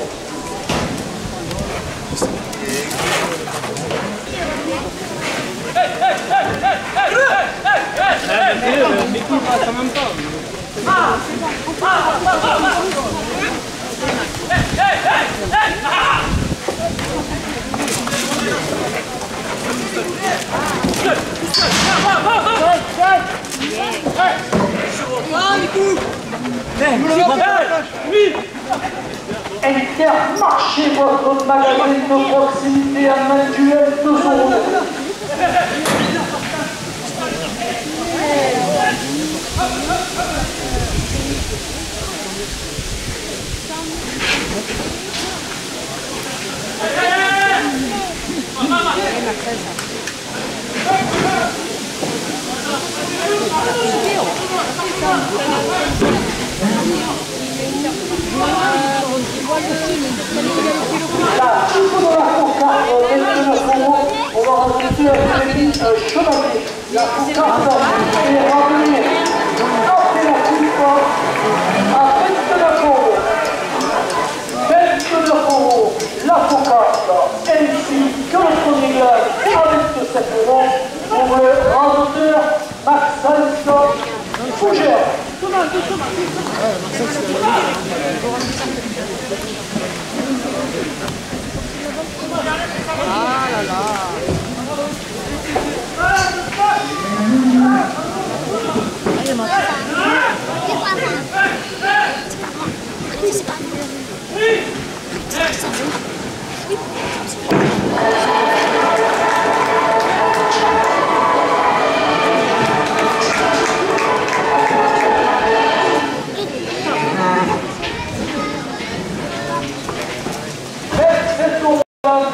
Le micro passe en même temps. Intermarché, votre magasin de proximité à Manuel, 2 euros. On va rajouter un chevalier. La foucasse est ramenée impérativement à 29 euros. 29 euros, la foucasse, ainsi que le premier glace avec 7 euros pour le rajouteur Maxence Fougère. Ah là là.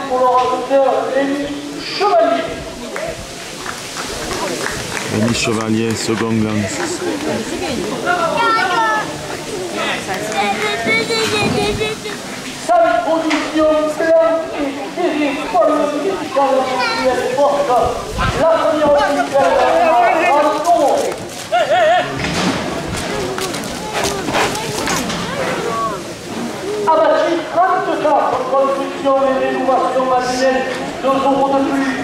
Pour le rajouteur Rémi Chevalier. Rémi Chevalier, second lance. Sa position pleine et tirée par le médical individuel porte la première officielle à Toulon. Abattu 34 construction et rénovation manuelle, 2 euros de plus.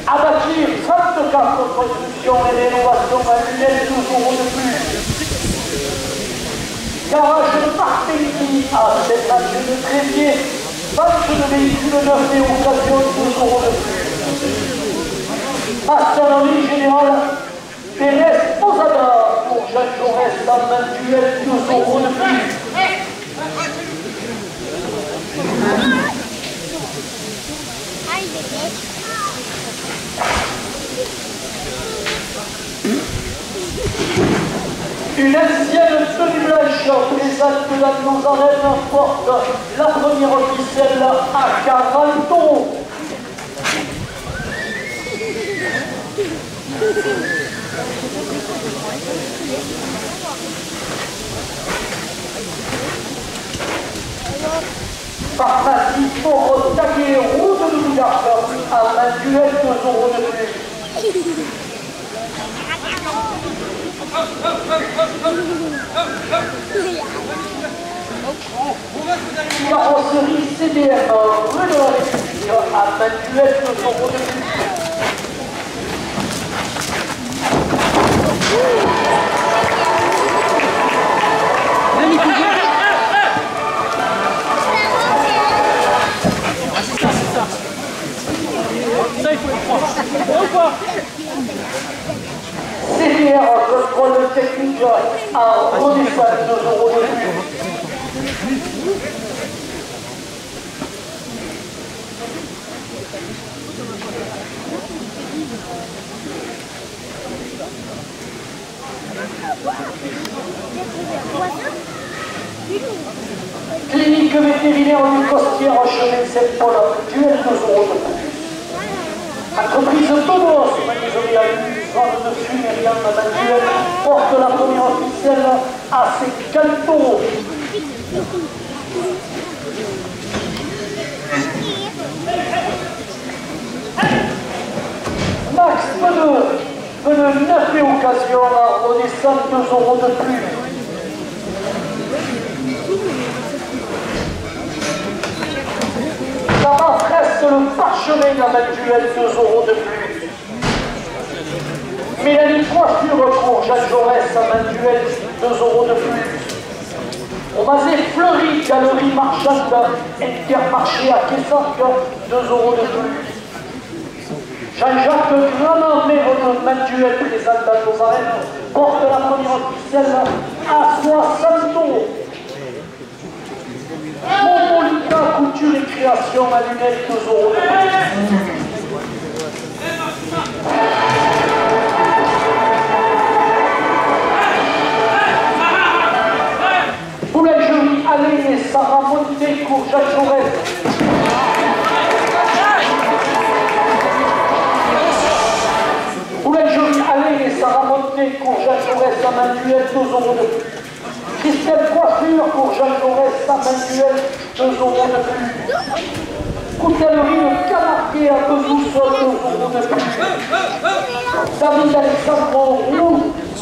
Abattu 34 construction et rénovation manuelle, 2 euros de plus. Garage Martelly à cette match de Trévier. Match de véhicules neufs et occasion, 2 euros de plus. Maçonnerie générale, Pérez Posada pour Jacques Jaurès, la main duel, 2 euros de plus. Une ancienne tenue blanche des Alpes de la Nazareth porte la première officielle à 40 euros. Pharmacie pour taguer route de Bouillard à un duel, 2 euros de plus. Carrosserie CDM, rue de la République, à Manuel, 2 euros de plus. Ça, il faut le prendre. CDR, contrôle technique à Renaissance, 2 euros de plus. Clinique vétérinaire du Costière, chemin Saint-Paul, duel, 2 euros de plus. Entreprise Todos, menuiserie à l'huile, vente de fûts, Myriam Manuel, porte la première officielle à ses 4 euros. Max pneu neuf et occasion à Renaissance, 2 euros de plus. La maîtresse, le parchemin à Manuel, 2 euros de plus. Mélanie Coiffure pour Jacques Jaurès à Manuel, 2 euros de plus. Au Mazet Fleury, galerie marchande, Intermarché à Quessac, 2 euros de plus. Jean-Jacques Granin, maire de Manuel, présente à Nazareth, porte la première officielle à 60 euros. Montmolita, couture et création manuelle, 2 euros de plus. Jaurès à Manuel, 2 euros de plus. Christelle Coiffure pour Jean Jaurès à Manuel, 2 euros de plus. Coutellerie de Canardier à Bezousson, 2 euros de plus. David Alexandre Roux,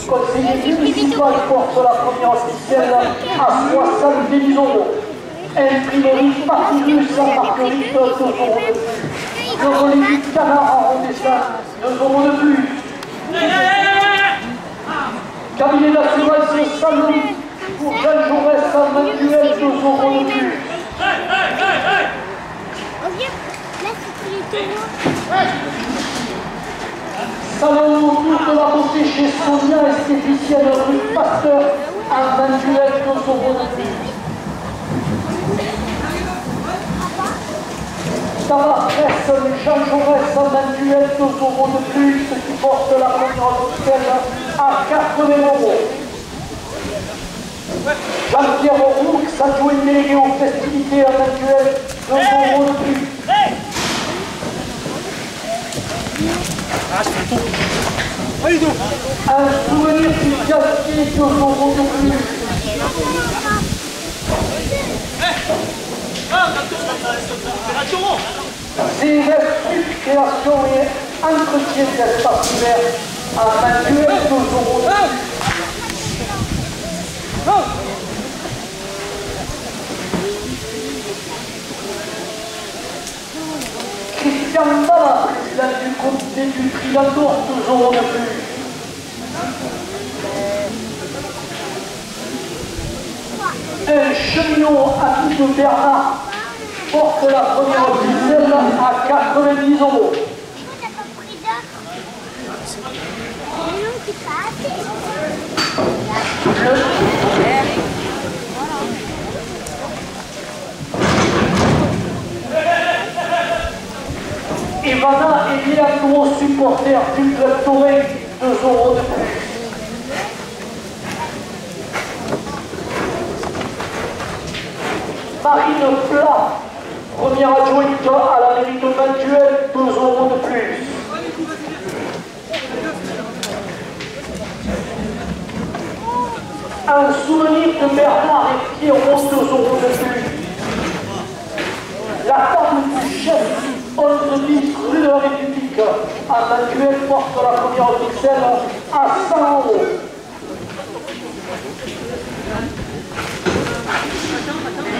conseiller municipal, porte la première officielle à 70 euros. Imprimerie Papyrus à Marguerite, 2 euros de plus. Le relais du canard à Rodessin, 2 euros de plus. Cabinet d'assurance Salon pour Jean Jaurès à Manuel, 2 euros de plus. Salon autour de la beauté chez Sonia, esthéticienne rue Pasteur à Manuel, 2 euros de plus. Sarah Presse, Jean Jaurès à Manuel, 2 euros de plus, qui porte la première officielle à 80 euros. Jean-Pierre Roux, adjoint délégué aux festivités à Manuel, 2 euros de plus. Un souvenir du quartier, 2 euros de plus. CRF, création et entretien d'espace vert à Manuel, 2 euros de plus. Christian Bala, président du comité du Triandour, 2 euros de plus. Un cheminot à qui de Bernard porte la première officielle à 90 euros. Ivana et Leandro, supporters du club Toré, 2 euros de plus. Marine Plat, première adjointe à la mairie de Manuel, 2 euros de plus. Un souvenir de Bernard et Pierrot, 2 euros de plus. La table du chef 11-10 rue de la République à Manuel porte la première officielle à 100 euros.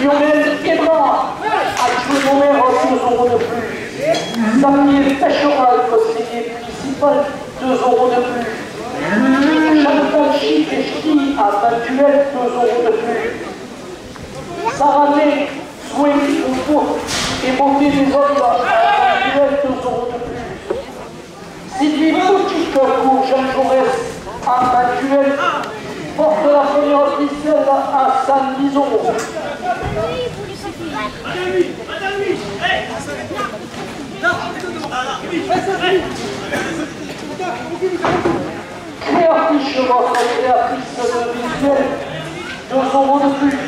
Lionel Ebra, adjoint au maire, 2 euros de plus. Xavier Pécheral, conseiller municipal, 2 euros de plus. Chantal Chic et Ski à Manuel, 2 euros de plus. Sarané, soins au pot et beauté des hommes à Manuel, 2 euros de plus. Sylvie Boutique pour Jean Jaurès à Manuel porte la première officielle à 110 euros. Créatrice, votre créatrice de visuel, 2 euros de plus.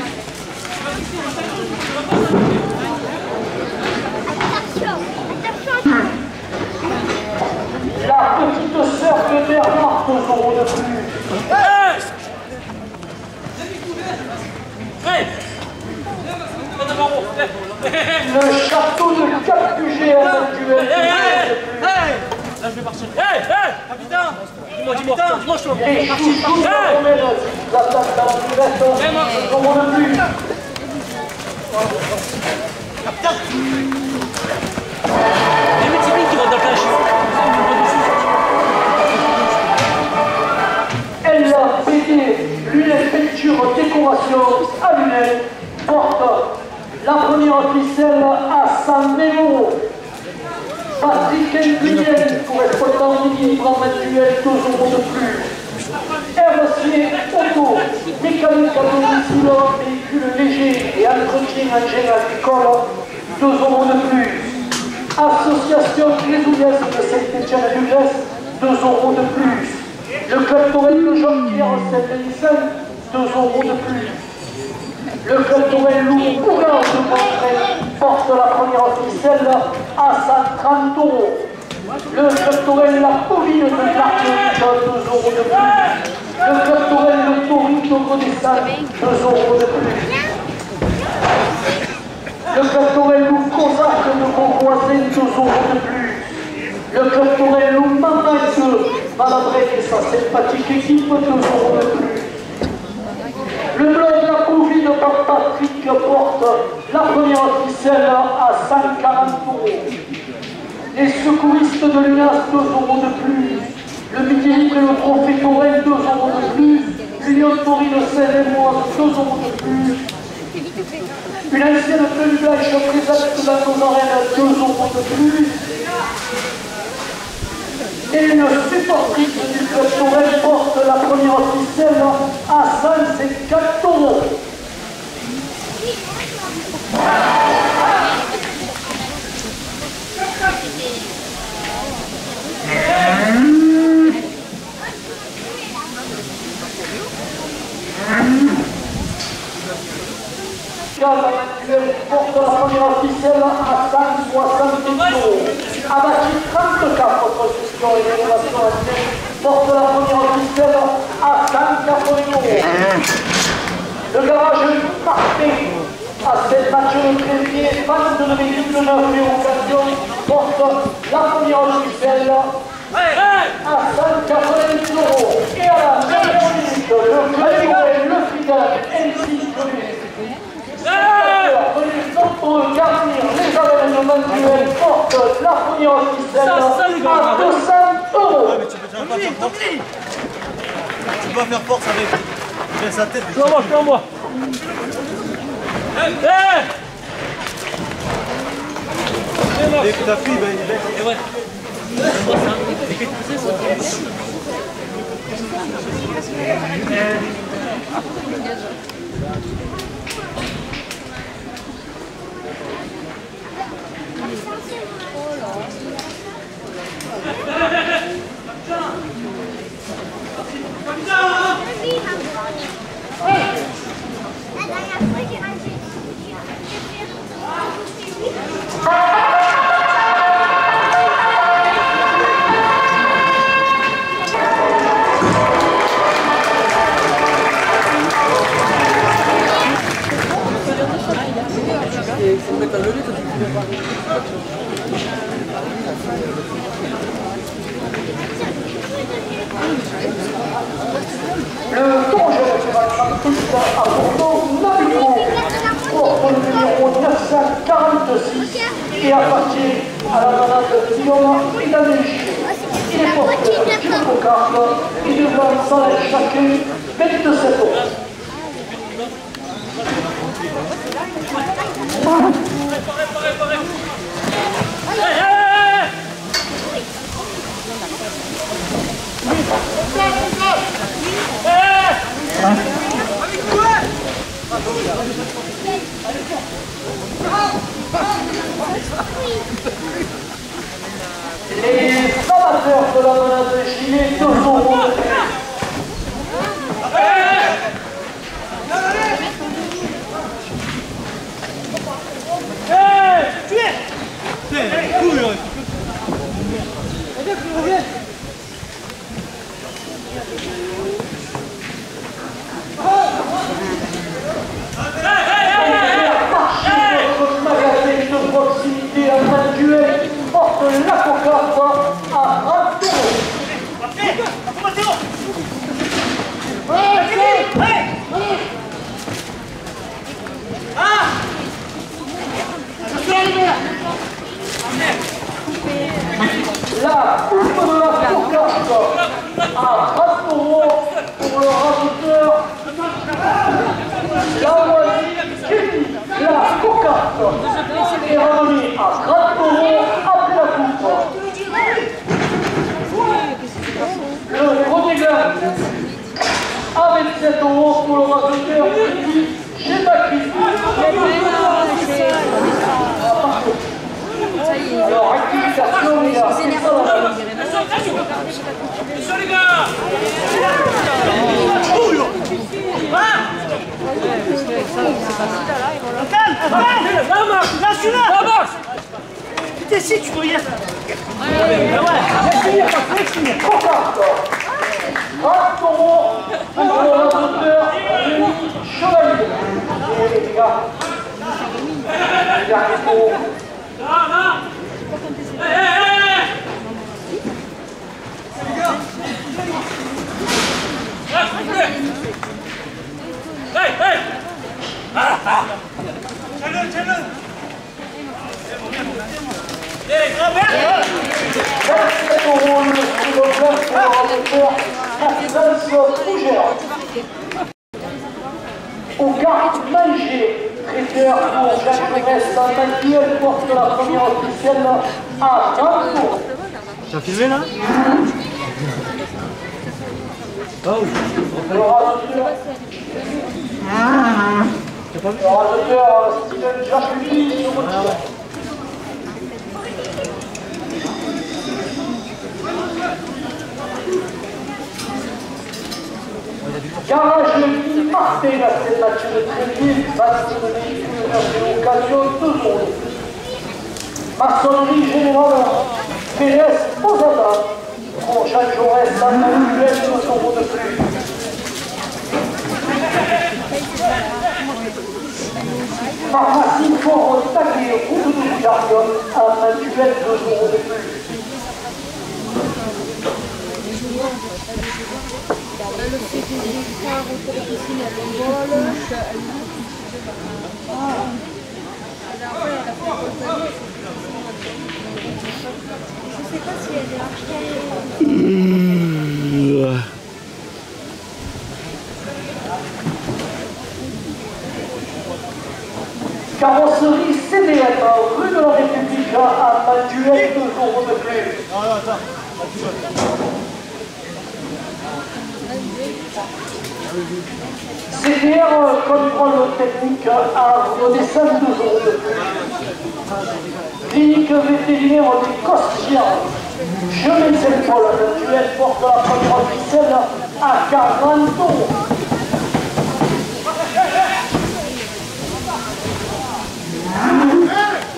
La petite sœur de Bernard, 2 euros de plus. Le château de Cap-Puget à Manuel. Là, je vais partir. Capitaine! Dis-moi, je suis Les chouchous de Romaine, l'attaque dans le reste, 2 euros de plus. Les multiples qui vont dans le flash. Elle a pété lunettes, peinture, décoration à lunettes, porte la première officielle à 120 euros. Patrick Nguyen, correspondant libre Manuel, 2 euros de plus. RC Auto, mécanique à domicile, véhicule léger et entretien en général agricole, 2 euros de plus. Association Grésouniès de Saint-Étienne-du-Grèce, 2 euros de plus. Le club Torel de Jean-Pierre Saint-Denis, 2 euros de plus. Le club Torel Loup Bourgogne de Montréal porte la première officielle à 130 euros. Le club Torel La Pauline de Martinique, 2 euros de plus. Le club Codestal, 2 € de plus. Le club Torellou Cosaque de Beauvoisin, 2 € de plus. Le club Torellou Mampaïseux, malgré sa sympathique équipe, 2 € de plus. Le bloc de la Couvine par Patrick porte la première ficelle à 140 €. Les secouristes de l'UNAS, 2 € de plus. Le Midi Libre et le Trophée Torel, 2 € de plus. L'Union Taurine Seine-et-Moise, 2 € de plus. Une ancienne tenue blanche présente dans nos arènes, 2 € de plus. Et une supportrice du club Torel porte la première ficelle à 150 €. Porte la première ficelle à 170 €. Abattu 34 positions et l'élévation actuelle porte la première ficelle à 180 €. Le garage parfait à cette match de Trévier, fan de l'équipe 9 et occasion, porte la première ficelle à 190 €. Et à la dernière minute, le club et le fidèle ainsi que pour garnir les arènes de Manuel porte la première ficelle à 200 €. Ouais, mais tu dois faire force avec sa tête. Je l'envoie. Dès que ta fille, il est bête. La dernière fois, j'ai rangé. Le congé à Bordeaux, Nabucco, porte le numéro 946 et appartient à la manade Guillaume et d'Amélie. Il est porteur d'une cocarde et devant ça chacun 27 €. Les amateurs de la manade gilet, 2 € de plus. De proximité à Saint-Duel porte la cocarde à 30 €. La coupe de la cocarde à 30 € pour le rajouteur. La voici, la cocarde est revenue à 30 € après la coupe. Le premier gain à 27 € pour le rajouteur chez Bacri. Alors, rectification, il y a Attention les gars. Putain, si tu dois y être. Cocarde. 30 € pour le rajouteur. Carrefour. Au garde Manger, traiteur pour Jacques Reste, Manuel porte la première officielle à 20 tours. T'as filmé là? Oh. Le rasoteur Steven Jacques sur le tir. Garage Martin, la sénature de Tréville, base de véhicule, occasion, 2 secondes. Maçonnerie générale, Pérez, Posada, Jean Jaurès, la manuelle, 2 secondes de plus. Pharmacie Fort Tagué, route de Bouillardion, à manuel, 2 secondes de plus. Le CDG phare au piscine à Bengole. Je sais pas si elle est là. Carrosserie CDM, rue de la République, à Manuel, 2 secondes de plus. CDR contrôle technique à Redessin, 2 secondes de plus. Clinique vétérinaire des Costières, Chemin Saint-Paul, Manuel porte la première officielle à 40 tours.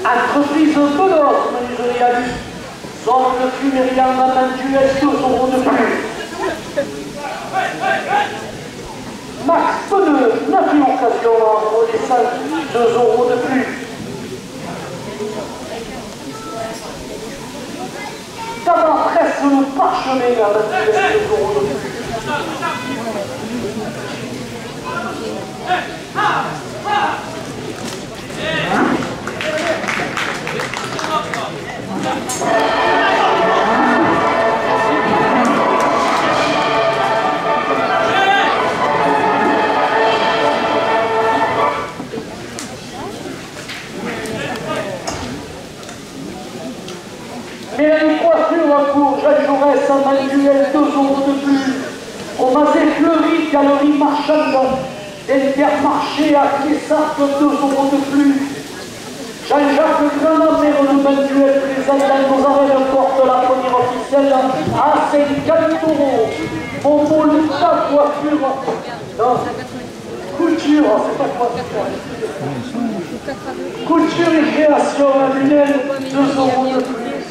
Entreprise Bedos, menuiserie à lui. Zone de fuméria Manuel, 2 secondes de plus. Max Pneu, 9 occasion en redescente, 2 euros de plus. Tabac presse le parchemin à Manuel, 2 euros de plus. Mélanie Coiffure pour Jacques Jaurès, à Manuel, 2 euros de plus. Au Mazet Fleury, galerie marchande, Intermarché à Clessart, 2 euros de plus. Jean-Jacques Grenat, maire de Manuel, présente dans nos arènes, porte la première officielle à 50 euros. Momo Lucas, coiffure. Non, couture, c'est pas coiffure. Couture et création à Lunel, 2 euros de plus.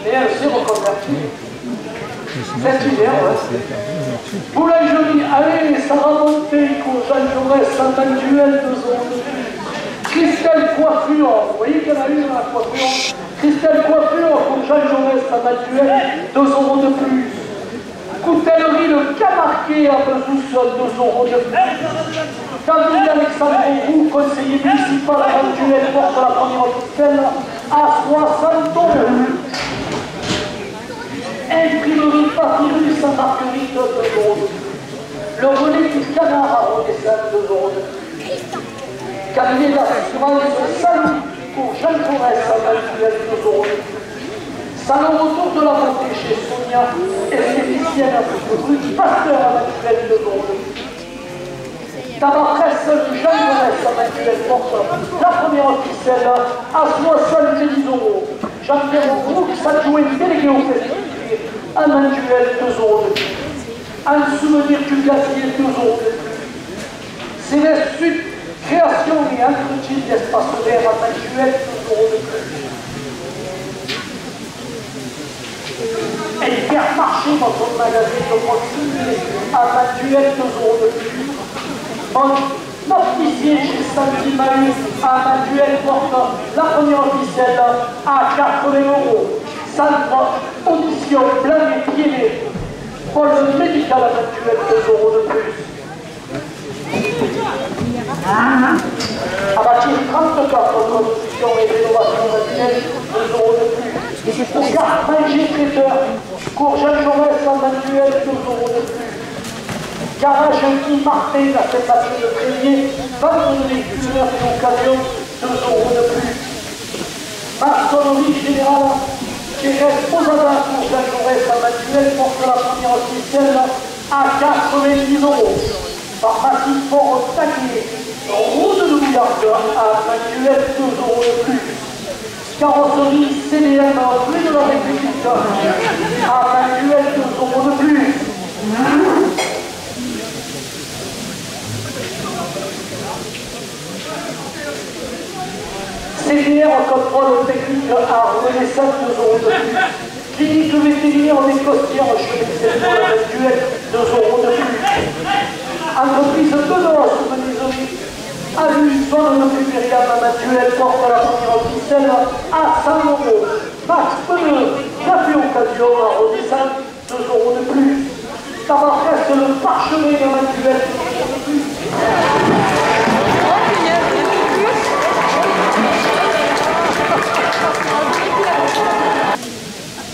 Et elle s'est reconvertie. Cet hiver, Boulangerie, allez, Sarah Monteco, Jean Jaurès, Saint-Manuel, 2 euros de plus. Christelle Coiffure, vous voyez qu'il y en a une à la coiffure. Christelle Coiffure pour Jean Jaurès, Saint-Manuel, 2 euros de plus. Coutellerie le Camarquet à Bezousse, 2 euros de plus. David Alexandre Roux, conseiller municipal à Manuel, porte la première officielle à 60 euros. Imprimerie Papyrus à Marguerite, 2 euros de plus. Le relais du Canard à Rodessin, 2 euros de plus. Cabinet d'assurance Salon pour Jean Jaurès à Manuel, 2 euros de plus. Salon autour de la beauté chez Sonia, esthéticienne rue Pasteur à Manuel, 2 euros de plus. Tabac presse Jean Jaurès à Manuel porte la première officielle à 70 euros. Jean-Pierre Roux, s'adjoint délégué au festival à Manuel, 2 euros de plus. Un souvenir du glacier, 2 euros de plus. Céleste Sud, création et entretien d'espace vert à Manuel, 2 euros de plus. Intermarché, votre magasin de proximité à Manuel, 2 euros de plus. L'officier chez Saint-Dimalu à un duel porte la première officielle à 80 €. Centre, audition, blague et pied. Pôle médical à un duel 2 € de plus. À bâtir 34 constructions et rénovations manuelles, 2 € de plus. Au garde-manger traiteur, cours Jean Jaurès en manuel, 2 € de plus. Garage Guy Martin à cette batterie de Trévier, 22 véhicules neufs et occasion, 2 € de plus. Maçonnerie générale, Thérèse Posada, cours Jean Jaurès en manuel, porte la première officielle à 90 €. Pharmacie Fort Taquet, route de Bouillarde à manuel, 2 € de plus. Carrosserie CDM, rue de la République à manuel, 2 € de plus. CDR contrôle technique à Renaissance, 2 € de plus. Clinique vétérinaire des Costières, chemin manuel, 2 € de plus. Entreprise de l'os, menuiserie à l'Union de Pupériam manuel, porte la première officielle à 100 €. Max pneu, café occasion à Renaissance, 2 € de plus. Tabac reste le parchemin manuel, 2 € de plus.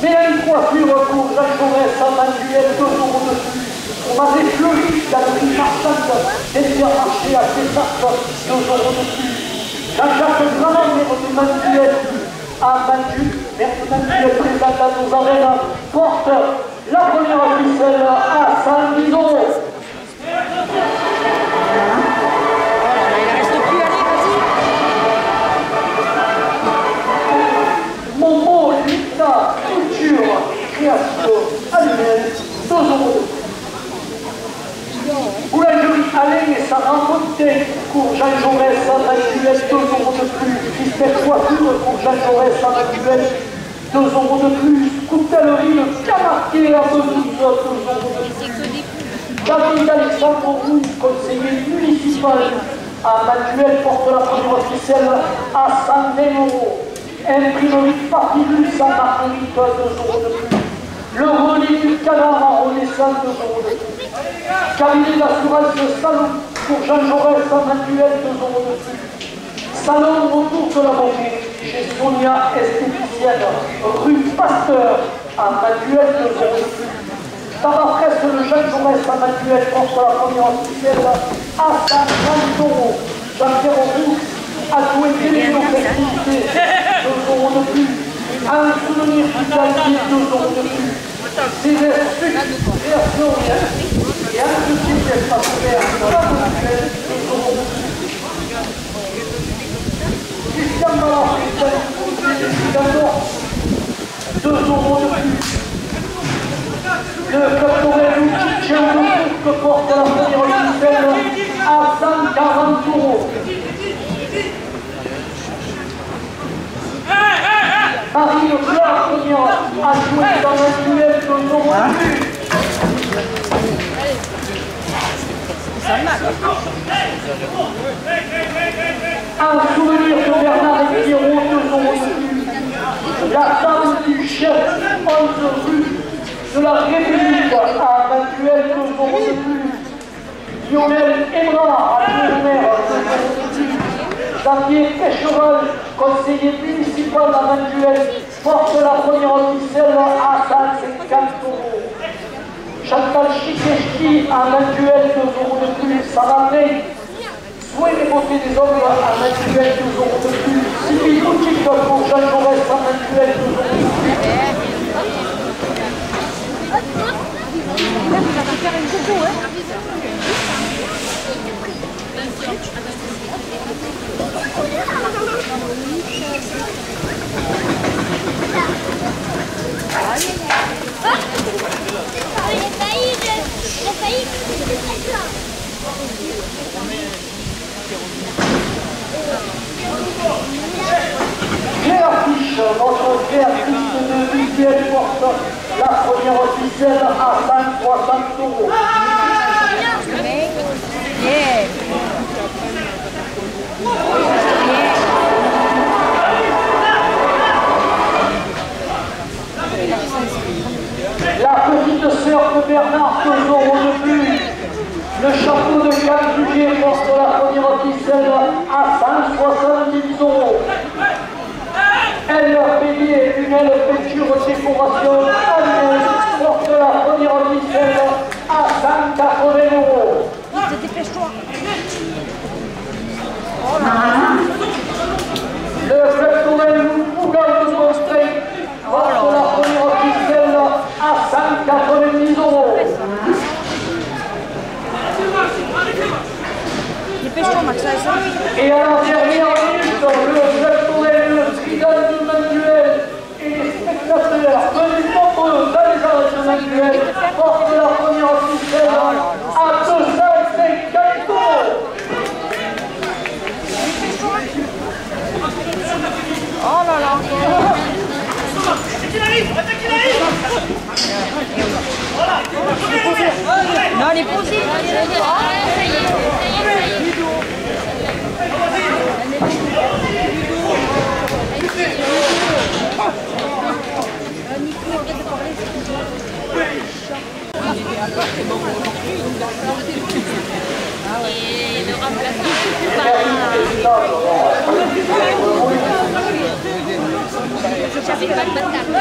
Mélanie Coiffure, cours Jean Jaurès en manuel, 2 € de plus. On m'a des fleuristes, galerie marchande, Intermarché à César, 2 € de plus. Jean-Jacques Granand, maire de manuel à Mandu, maire de manuel présente à nos arènes, porte la première officielle à 110 €. Momo, Lita, Culture, Création, Annuel, 2 € de plus. Boulangerie Alain et Sarah Montet, cours Jean Jaurès en manuel, 2 € de plus. Christelle Coiffure, cours Jean Jaurès en manuel, 2 € de plus. Coutellerie le Camarquet à Bezouz, 2 € de plus. David Alexandre Roux, conseiller municipal à manuel, porte la première officielle à 120 €. Imprimerie Papyrus à Marguerite, 2 € de plus. Le relais du canard à Renaissance, 2 € de plus. Cabinet d'assurance Salon pour Jean Jaurès en manuel, 2 € de plus. Salon autour de la beauté chez Sonia esthéticienne, rue Pasteur à manuel, 2 € de plus. Tabac Presse le Jean Jaurès en manuel, porte la première officielle à 130 €. Jean-Pierre Roux, adjoint délégué aux festivités, 2 € de plus. Un souvenir du quartier, 2 € de plus. Céleste création et un petit espace vert, 2 € de plus. Christian Ballard, 2 € de plus. Le Caporet Lucci que porte la première officielle à 140 €. Marie Leclerc, première adjointe dans manuel, 2 € de plus. Un souvenir de Bernard et Pierrot, 2 € de plus. La table du chef, 11 rue de la République à manuel, 2 € de plus. Lionel Emra, adjoint au maire, 2 € de plus. Xavier Pécheval, conseiller municipal à manuel, porte la première officielle à 150 €. Chantal Chikeshki à manuel, 2 € de plus. Sarah May, soins et beauté des hommes à manuel, 2 € de plus. Sylvie Boutique pour Jean Jaurès à manuel, 2 € de plus. Créafiche, notre créatrice de visuel porte la première officielle à 160 €. La petite sœur de Bernard Tozon de plus. Le château de Cap-Jugier porte la première ficelle à 170 €. Elle leur payait une aile peinture décoration Agnès porte la première ficelle à 180 €. Le factoriel Bougal de Montreuil porte la première ficelle à 190 €. Et à la dernière minute, le factoriel Trident de Manuel et les spectateurs venus nombreux dans les arrêts de Manuel portent la première ficelle à 250 €. Oh là là. Non, elle est posée. Et le remplaçant. J'avais pas de table.